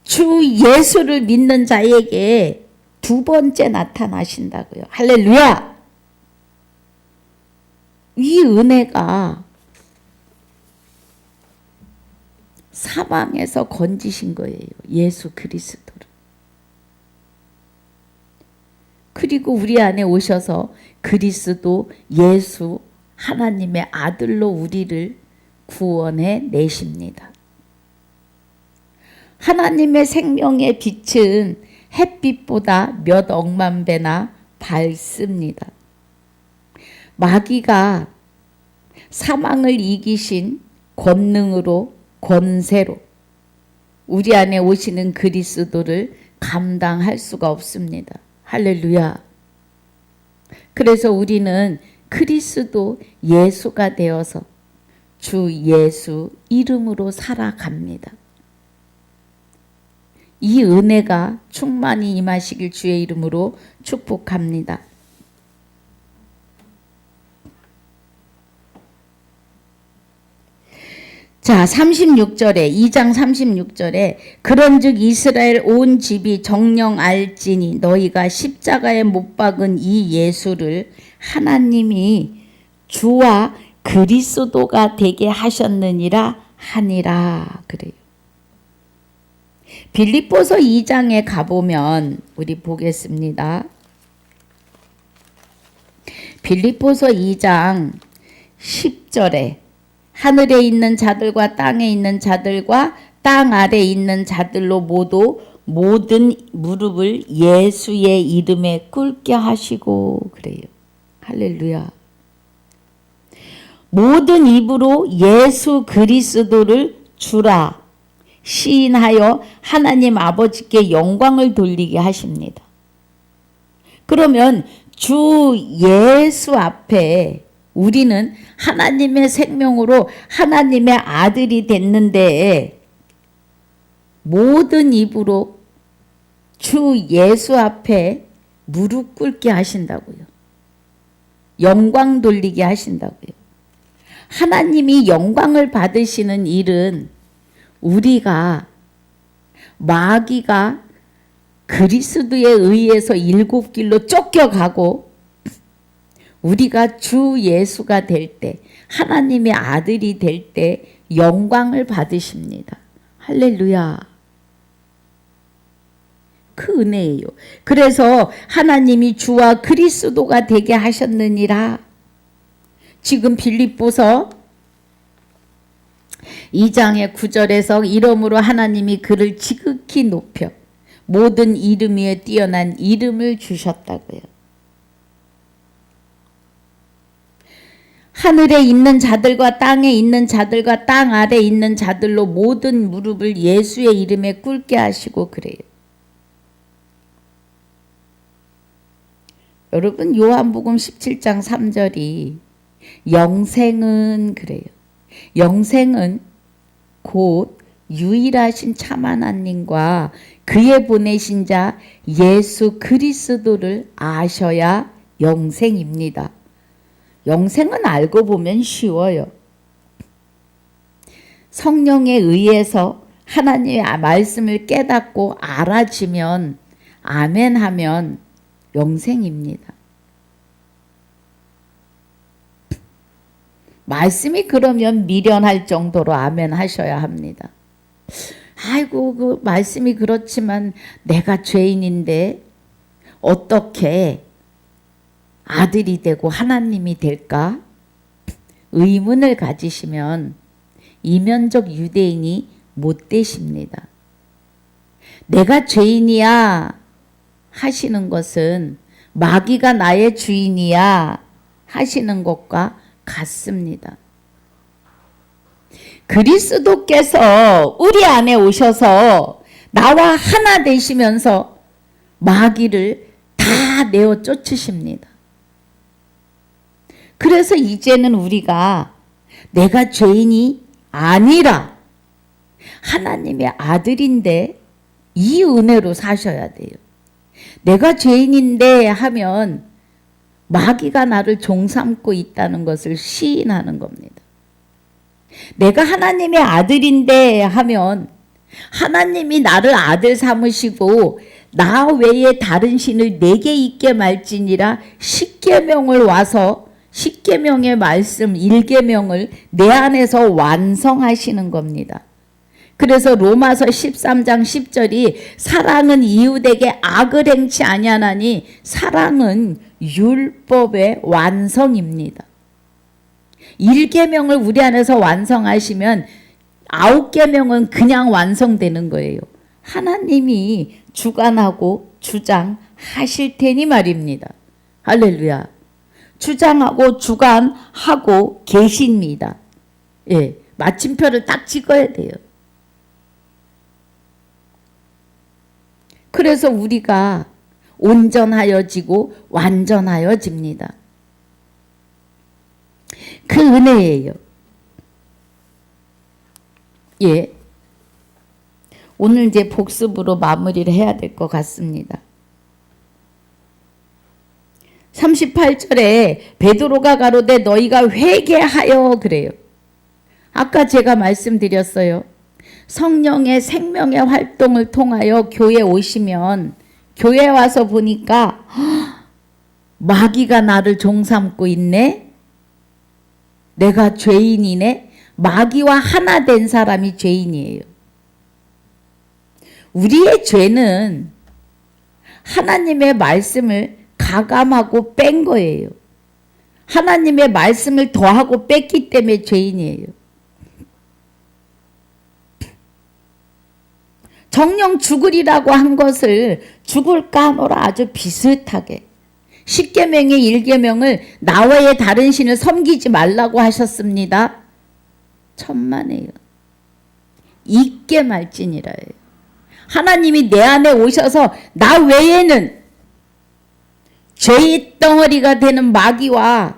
주 예수를 믿는 자에게 두 번째 나타나신다고요. 할렐루야. 이 은혜가 사망에서 건지신 거예요. 예수 그리스도를. 그리고 우리 안에 오셔서 그리스도 예수 하나님의 아들로 우리를 구원해 내십니다. 하나님의 생명의 빛은 햇빛보다 몇 억만 배나 밝습니다. 마귀가 사망을 이기신 권능으로, 권세로 우리 안에 오시는 그리스도를 감당할 수가 없습니다. 할렐루야. 그래서 우리는 그리스도 예수가 되어서 주 예수 이름으로 살아갑니다. 이 은혜가 충만히 임하시길 주의 이름으로 축복합니다. 자, 36절에, 2장 36절에 그런즉 이스라엘 온 집이 정녕 알지니 너희가 십자가에 못 박은 이 예수를 하나님이 주와 그리스도가 되게 하셨느니라 하니라. 그래요. 빌립보서 2장에 가보면 우리 보겠습니다. 빌립보서 2장 10절에 하늘에 있는 자들과 땅에 있는 자들과 땅 아래 있는 자들로 모두 모든 무릎을 예수의 이름에 꿇게 하시고 그래요. 할렐루야. 모든 입으로 예수 그리스도를 주라 시인하여 하나님 아버지께 영광을 돌리게 하십니다. 그러면 주 예수 앞에 우리는 하나님의 생명으로 하나님의 아들이 됐는데 모든 입으로 주 예수 앞에 무릎 꿇게 하신다고요. 영광 돌리게 하신다고요. 하나님이 영광을 받으시는 일은 우리가 마귀가 그리스도에 의해서 일곱 길로 쫓겨가고 우리가 주 예수가 될 때, 하나님의 아들이 될 때 영광을 받으십니다. 할렐루야. 그 은혜예요. 그래서 하나님이 주와 그리스도가 되게 하셨느니라. 지금 빌립보서 2장의 9절에서 이러므로 하나님이 그를 지극히 높여 모든 이름 위에 뛰어난 이름을 주셨다고요. 하늘에 있는 자들과 땅에 있는 자들과 땅 아래 있는 자들로 모든 무릎을 예수의 이름에 꿇게 하시고 그래요. 여러분 요한복음 17장 3절이 영생은 그래요. 영생은 곧 유일하신 참 하나님과 그의 보내신 자 예수 그리스도를 아셔야 영생입니다. 영생은 알고 보면 쉬워요. 성령에 의해서 하나님의 말씀을 깨닫고 알아지면 아멘하면 영생입니다. 말씀이 그러면 미련할 정도로 아멘 하셔야 합니다. 아이고 그 말씀이 그렇지만 내가 죄인인데 어떻게 아들이 되고 하나님이 될까? 의문을 가지시면 이면적 유대인이 못 되십니다. 내가 죄인이야 하시는 것은 마귀가 나의 주인이야 하시는 것과 같습니다. 그리스도께서 우리 안에 오셔서 나와 하나 되시면서 마귀를 다 내어 쫓으십니다. 그래서 이제는 우리가 내가 죄인이 아니라 하나님의 아들인데 이 은혜로 사셔야 돼요. 내가 죄인인데 하면 마귀가 나를 종삼고 있다는 것을 시인하는 겁니다. 내가 하나님의 아들인데 하면 하나님이 나를 아들 삼으시고 나 외에 다른 신을 내게 있게 말지니라 십계명을 와서 십계명의 말씀 1계명을 내 안에서 완성하시는 겁니다. 그래서 로마서 13장 10절이 사랑은 이웃에게 악을 행치 아니하나니 사랑은 율법의 완성입니다. 1계명을 우리 안에서 완성하시면 9계명은 그냥 완성되는 거예요. 하나님이 주관하고 주장하실 테니 말입니다. 할렐루야. 주장하고 주관하고 계십니다. 예, 마침표를 딱 찍어야 돼요. 그래서 우리가 온전하여지고 완전하여집니다. 그 은혜예요. 예. 오늘 이제 복습으로 마무리를 해야 될 것 같습니다. 38절에 베드로가 가로되 너희가 회개하여 그래요. 아까 제가 말씀드렸어요. 성령의 생명의 활동을 통하여 교회 오시면 교회 와서 보니까 마귀가 나를 종삼고 있네. 내가 죄인이네. 마귀와 하나 된 사람이 죄인이에요. 우리의 죄는 하나님의 말씀을 가감하고 뺀 거예요. 하나님의 말씀을 더하고 뺐기 때문에 죄인이에요. 정령 죽으리라고 한 것을 죽을까 하노라 아주 비슷하게 십계명의 1계명을 나 외에 다른 신을 섬기지 말라고 하셨습니다. 천만에요. 잊게 말지니라예요. 하나님이 내 안에 오셔서 나 외에는 죄의 덩어리가 되는 마귀가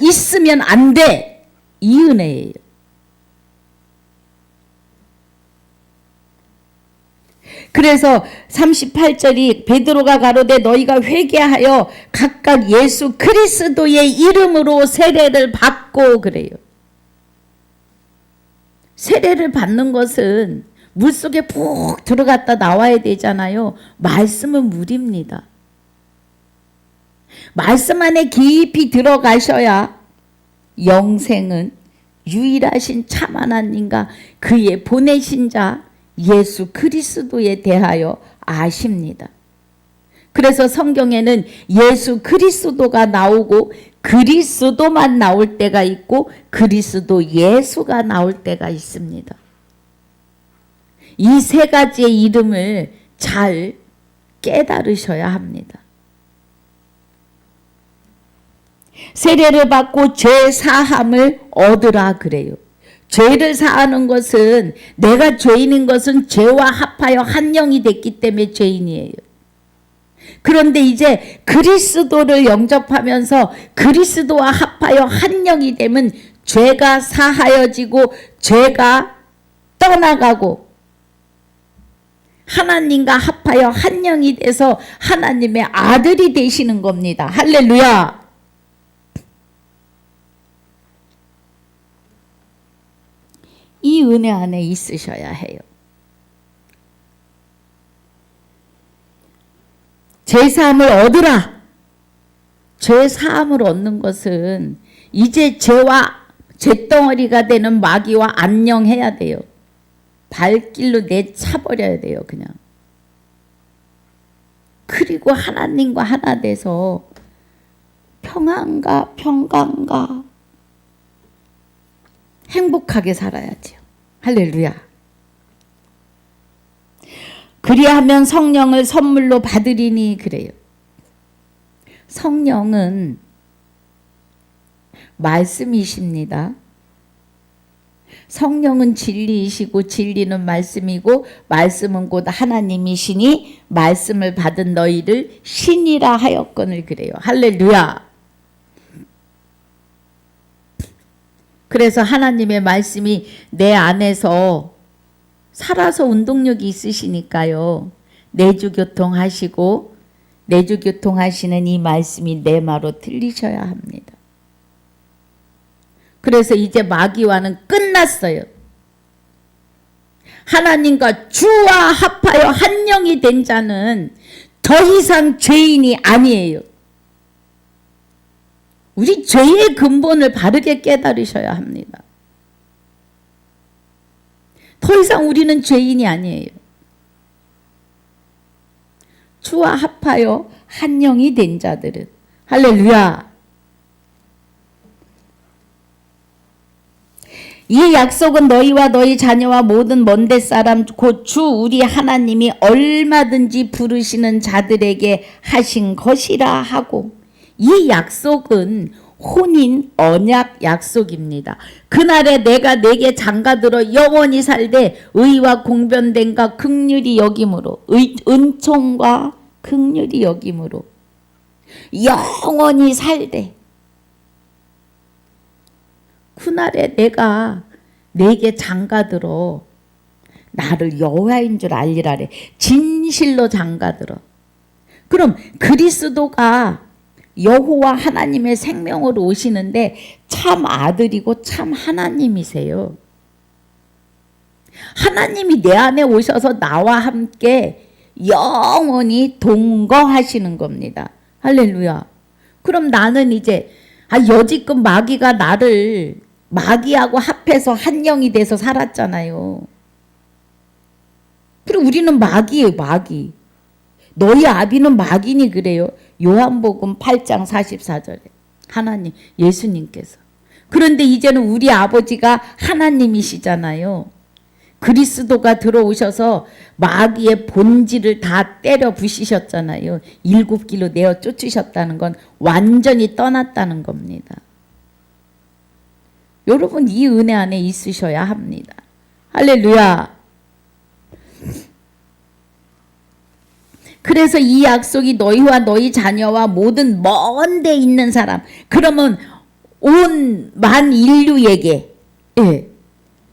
있으면 안 돼. 이 은혜예요. 그래서 38절이 베드로가 가로되 너희가 회개하여 각각 예수 그리스도의 이름으로 세례를 받고 그래요. 세례를 받는 것은 물속에 푹 들어갔다 나와야 되잖아요. 말씀은 물입니다. 말씀 안에 깊이 들어가셔야 영생은 유일하신 참 하나님과 그의 보내신 자 예수 그리스도에 대하여 아십니다. 그래서 성경에는 예수 그리스도가 나오고 그리스도만 나올 때가 있고 그리스도 예수가 나올 때가 있습니다. 이 세 가지의 이름을 잘 깨달으셔야 합니다. 세례를 받고 죄 사함을 얻으라 그래요. 죄를 사하는 것은 내가 죄인인 것은 죄와 합하여 한 영이 됐기 때문에 죄인이에요. 그런데 이제 그리스도를 영접하면서 그리스도와 합하여 한 영이 되면 죄가 사하여지고 죄가 떠나가고 하나님과 합하여 한 영이 돼서 하나님의 아들이 되시는 겁니다. 할렐루야. 이 은혜 안에 있으셔야 해요. 죄사함을 얻으라. 죄사함을 얻는 것은 이제 죄와 죄덩어리가 되는 마귀와 안녕해야 돼요. 발길로 내차버려야 돼요. 그냥. 그리고 하나님과 하나 돼서 평안과 평강과 행복하게 살아야죠. 할렐루야. 그리하면 성령을 선물로 받으리니 그래요. 성령은 말씀이십니다. 성령은 진리이시고 진리는 말씀이고 말씀은 곧 하나님이시니 말씀을 받은 너희를 신이라 하였거늘 그래요. 할렐루야. 그래서 하나님의 말씀이 내 안에서 살아서 운동력이 있으시니까요. 내주교통하시고 내주교통하시는 이 말씀이 내 마로 들리셔야 합니다. 그래서 이제 마귀와는 끝났어요. 하나님과 주와 합하여 한 영이 된 자는 더 이상 죄인이 아니에요. 우리 죄의 근본을 바르게 깨달으셔야 합니다. 더 이상 우리는 죄인이 아니에요. 주와 합하여 한 영이 된 자들은 할렐루야. 이 약속은 너희와 너희 자녀와 모든 먼데 사람 곧 주 우리 하나님이 얼마든지 부르시는 자들에게 하신 것이라 하고, 이 약속은 혼인 언약 약속입니다. 그날에 내가 내게 장가들어 영원히 살되 의와 공변됨과 긍휼이 여김으로, 은총과 긍휼이 여김으로 영원히 살되, 그날에 내가 내게 장가들어 나를 여호와인 줄 알리라래. 진실로 장가들어. 그럼 그리스도가 여호와 하나님의 생명으로 오시는데 참 아들이고 참 하나님이세요. 하나님이 내 안에 오셔서 나와 함께 영원히 동거하시는 겁니다. 할렐루야. 그럼 나는 이제 여지껏 마귀가 나를 마귀하고 합해서 한 영이 돼서 살았잖아요. 그리고 우리는 마귀예요, 마귀. 너희 아비는 마귀니 그래요. 요한복음 8장 44절에 하나님, 예수님께서. 그런데 이제는 우리 아버지가 하나님이시잖아요. 그리스도가 들어오셔서 마귀의 본질을 다 때려 부시셨잖아요. 7길로 내어 쫓으셨다는 건 완전히 떠났다는 겁니다. 여러분, 이 은혜 안에 있으셔야 합니다. 할렐루야. 그래서 이 약속이 너희와 너희 자녀와 모든 먼 데 있는 사람, 그러면 온 만 인류에게,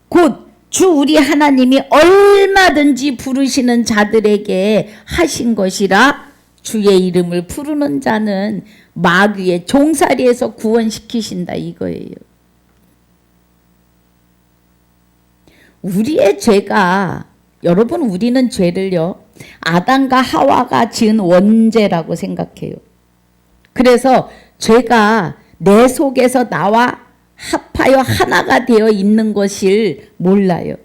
곧 주 우리 하나님이 얼마든지 부르시는 자들에게 하신 것이라. 주의 이름을 부르는 자는 마귀의 종살이에서 구원시키신다 이거예요. 우리의 죄가, 여러분, 우리는 죄를요 아담과 하와가 지은 원죄라고 생각해요. 그래서 죄가 내 속에서 나와 합하여 하나가 되어 있는 것을 몰라요.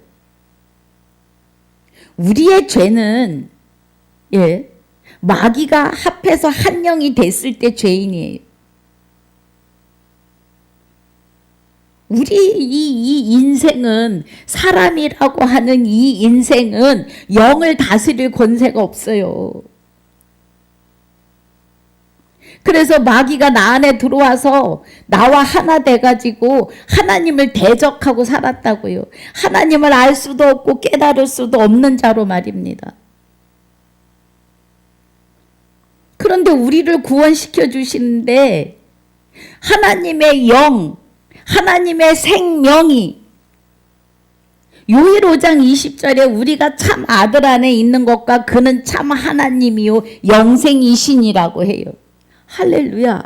우리의 죄는 마귀가 합해서 한 영이 됐을 때 죄인이에요. 우리 이 인생은, 사람이라고 하는 이 인생은 영을 다스릴 권세가 없어요. 그래서 마귀가 나 안에 들어와서 나와 하나 돼가지고 하나님을 대적하고 살았다고요. 하나님을 알 수도 없고 깨달을 수도 없는 자로 말입니다. 그런데 우리를 구원시켜 주시는데 하나님의 영, 하나님의 생명이 요엘 5장 20절에 우리가 참 아들 안에 있는 것과 그는 참 하나님이요 영생이신이라고 해요. 할렐루야.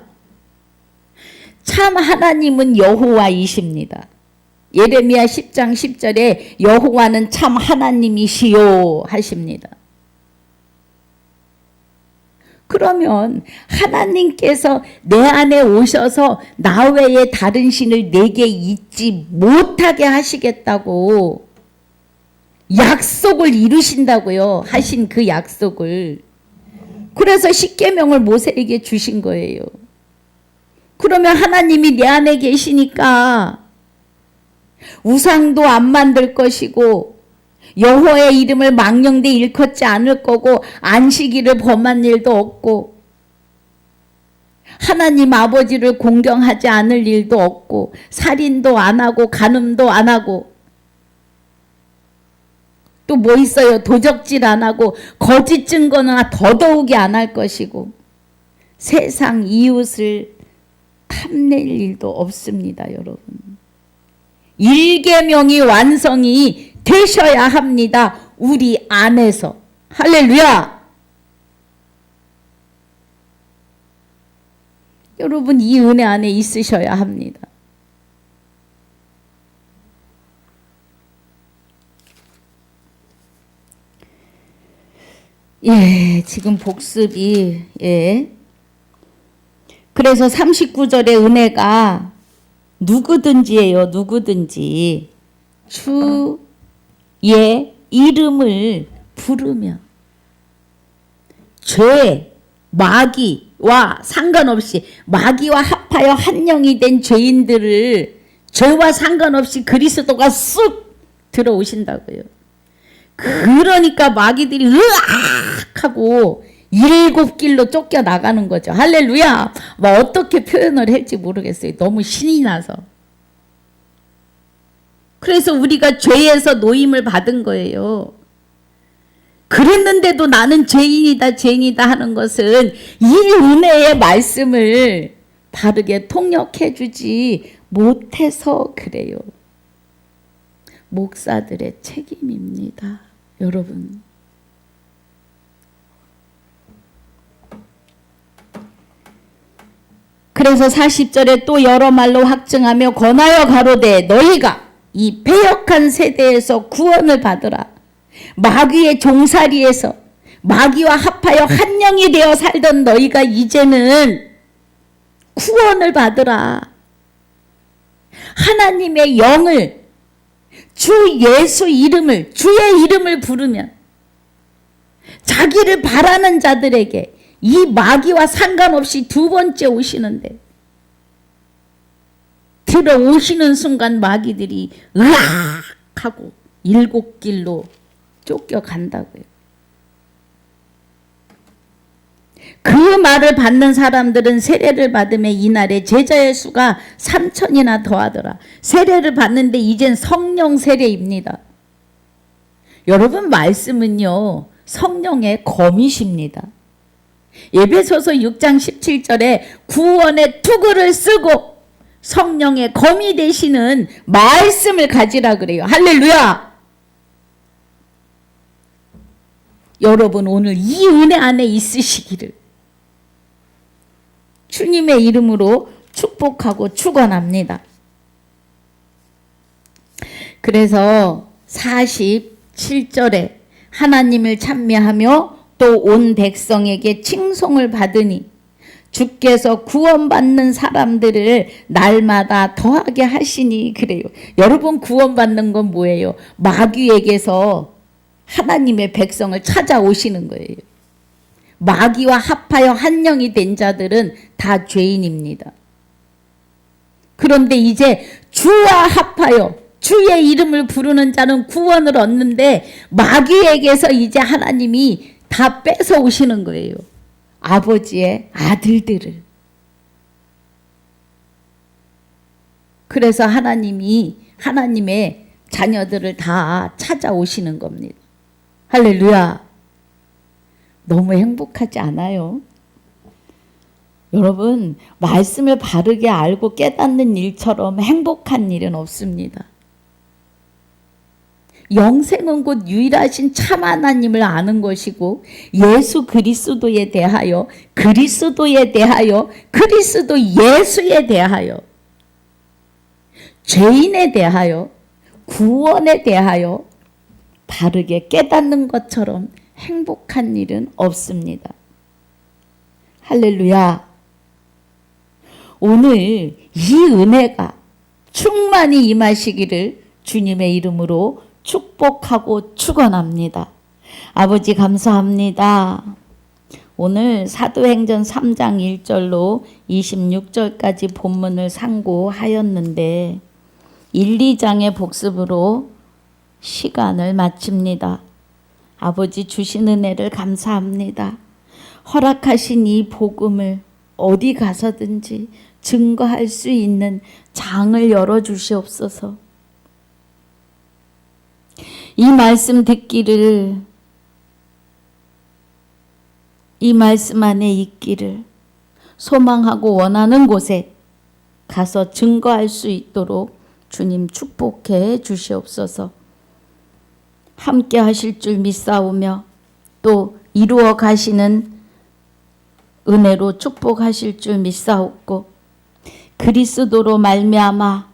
참 하나님은 여호와이십니다. 예레미야 10장 10절에 여호와는 참 하나님이시요 하십니다. 그러면 하나님께서 내 안에 오셔서 나 외에 다른 신을 내게 잊지 못하게 하시겠다고 약속을 이루신다고요. 하신 그 약속을. 그래서 십계명을 모세에게 주신 거예요. 그러면 하나님이 내 안에 계시니까 우상도 안 만들 것이고 여호와의 이름을 망령되 일컫지 않을 거고 안식일을 범한 일도 없고 하나님 아버지를 공경하지 않을 일도 없고 살인도 안 하고 간음도 안 하고 또 뭐 있어요? 도적질 안 하고 거짓 증거나 더더욱이 안 할 것이고 세상 이웃을 탐낼 일도 없습니다, 여러분. 일계명이 완성이 되셔야 합니다. 우리 안에서. 할렐루야! 여러분, 이 은혜 안에 있으셔야 합니다. 예, 지금 복습이, 예. 그래서 39절의 은혜가 누구든지예요, 누구든지. 주의 이름을 부르면 죄, 마귀와 상관없이 마귀와 합하여 한 영이 된 죄인들을 죄와 상관없이 그리스도가 쑥 들어오신다고요. 그러니까 마귀들이 으악 하고 7길로 쫓겨나가는 거죠. 할렐루야. 뭐 어떻게 표현을 할지 모르겠어요. 너무 신이 나서. 그래서 우리가 죄에서 노임을 받은 거예요. 그랬는데도 나는 죄인이다, 죄인이다 하는 것은 이 은혜의 말씀을 바르게 통역해 주지 못해서 그래요. 목사들의 책임입니다. 여러분. 그래서 40절에 또 여러 말로 확증하며 권하여 가로되 너희가 이 패역한 세대에서 구원을 받으라. 마귀의 종살이에서 마귀와 합하여 한 영이 되어 살던 너희가 이제는 구원을 받으라. 하나님의 영을 주 예수 이름을 주의 이름을 부르면 자기를 바라는 자들에게 이 마귀와 상관없이 두 번째 오시는데 들어오시는 순간 마귀들이 으악 하고 7길로 쫓겨간다고요. 그 말을 받는 사람들은 세례를 받으며 이날에 제자의 수가 3,000이나 더하더라. 세례를 받는데 이젠 성령 세례입니다. 여러분, 말씀은요 성령의 검이십니다. 에베소서 6장 17절에 구원의 투구를 쓰고 성령의 검이 되시는 말씀을 가지라 그래요. 할렐루야! 여러분, 오늘 이 은혜 안에 있으시기를 주님의 이름으로 축복하고 축원합니다. 그래서 47절에 하나님을 찬미하며 또 온 백성에게 칭송을 받으니 주께서 구원받는 사람들을 날마다 더하게 하시니 그래요. 여러분, 구원받는 건 뭐예요? 마귀에게서 하나님의 백성을 찾아오시는 거예요. 마귀와 합하여 한 영이 된 자들은 다 죄인입니다. 그런데 이제 주와 합하여 주의 이름을 부르는 자는 구원을 얻는데 마귀에게서 이제 하나님이 다 뺏어 오시는 거예요. 아버지의 아들들을. 그래서 하나님이 하나님의 자녀들을 다 찾아오시는 겁니다. 할렐루야. 너무 행복하지 않아요? 여러분, 말씀을 바르게 알고 깨닫는 일처럼 행복한 일은 없습니다. 영생은 곧 유일하신 참 하나님을 아는 것이고 예수 그리스도에 대하여 그리스도 예수에 대하여 죄인에 대하여 구원에 대하여 바르게 깨닫는 것처럼 행복한 일은 없습니다. 할렐루야. 오늘 이 은혜가 충만히 임하시기를 주님의 이름으로 축복하고 축원합니다. 아버지, 감사합니다. 오늘 사도행전 3장 1절로 26절까지 본문을 상고하였는데 1, 2장의 복습으로 시간을 마칩니다. 아버지, 주신 은혜를 감사합니다. 허락하신 이 복음을 어디 가서든지 증거할 수 있는 장을 열어주시옵소서. 이 말씀 듣기를, 이 말씀 안에 있기를 소망하고 원하는 곳에 가서 증거할 수 있도록 주님 축복해 주시옵소서. 함께 하실 줄 믿사오며 또 이루어 가시는 은혜로 축복하실 줄 믿사옵고 그리스도로 말미암아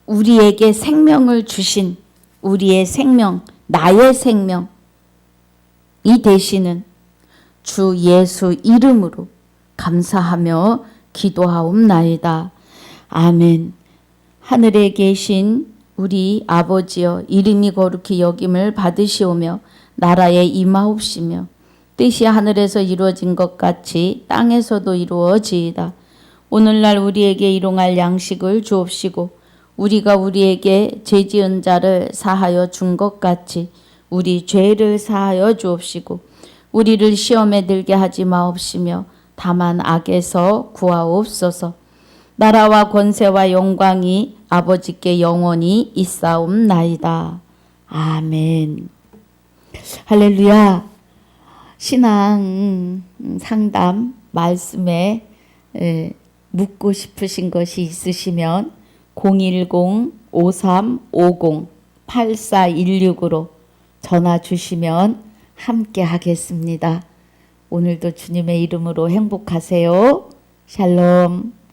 우리에게 생명을 주신 우리의 생명, 나의 생명이 되시는 주 예수 이름으로 감사하며 기도하옵나이다. 아멘. 하늘에 계신 우리 아버지여, 이름이 거룩히 여김을 받으시오며 나라에 임하옵시며 뜻이 하늘에서 이루어진 것 같이 땅에서도 이루어지이다. 오늘날 우리에게 일용할 양식을 주옵시고 우리가 우리에게 죄지은 자를 사하여 준 것 같이 우리 죄를 사하여 주옵시고 우리를 시험에 들게 하지 마옵시며 다만 악에서 구하옵소서. 나라와 권세와 영광이 아버지께 영원히 있사옵나이다. 아멘. 할렐루야. 신앙 상담 말씀에 묻고 싶으신 것이 있으시면 010-5350-8416으로 전화 주시면 함께 하겠습니다. 오늘도 주님의 이름으로 행복하세요. 샬롬.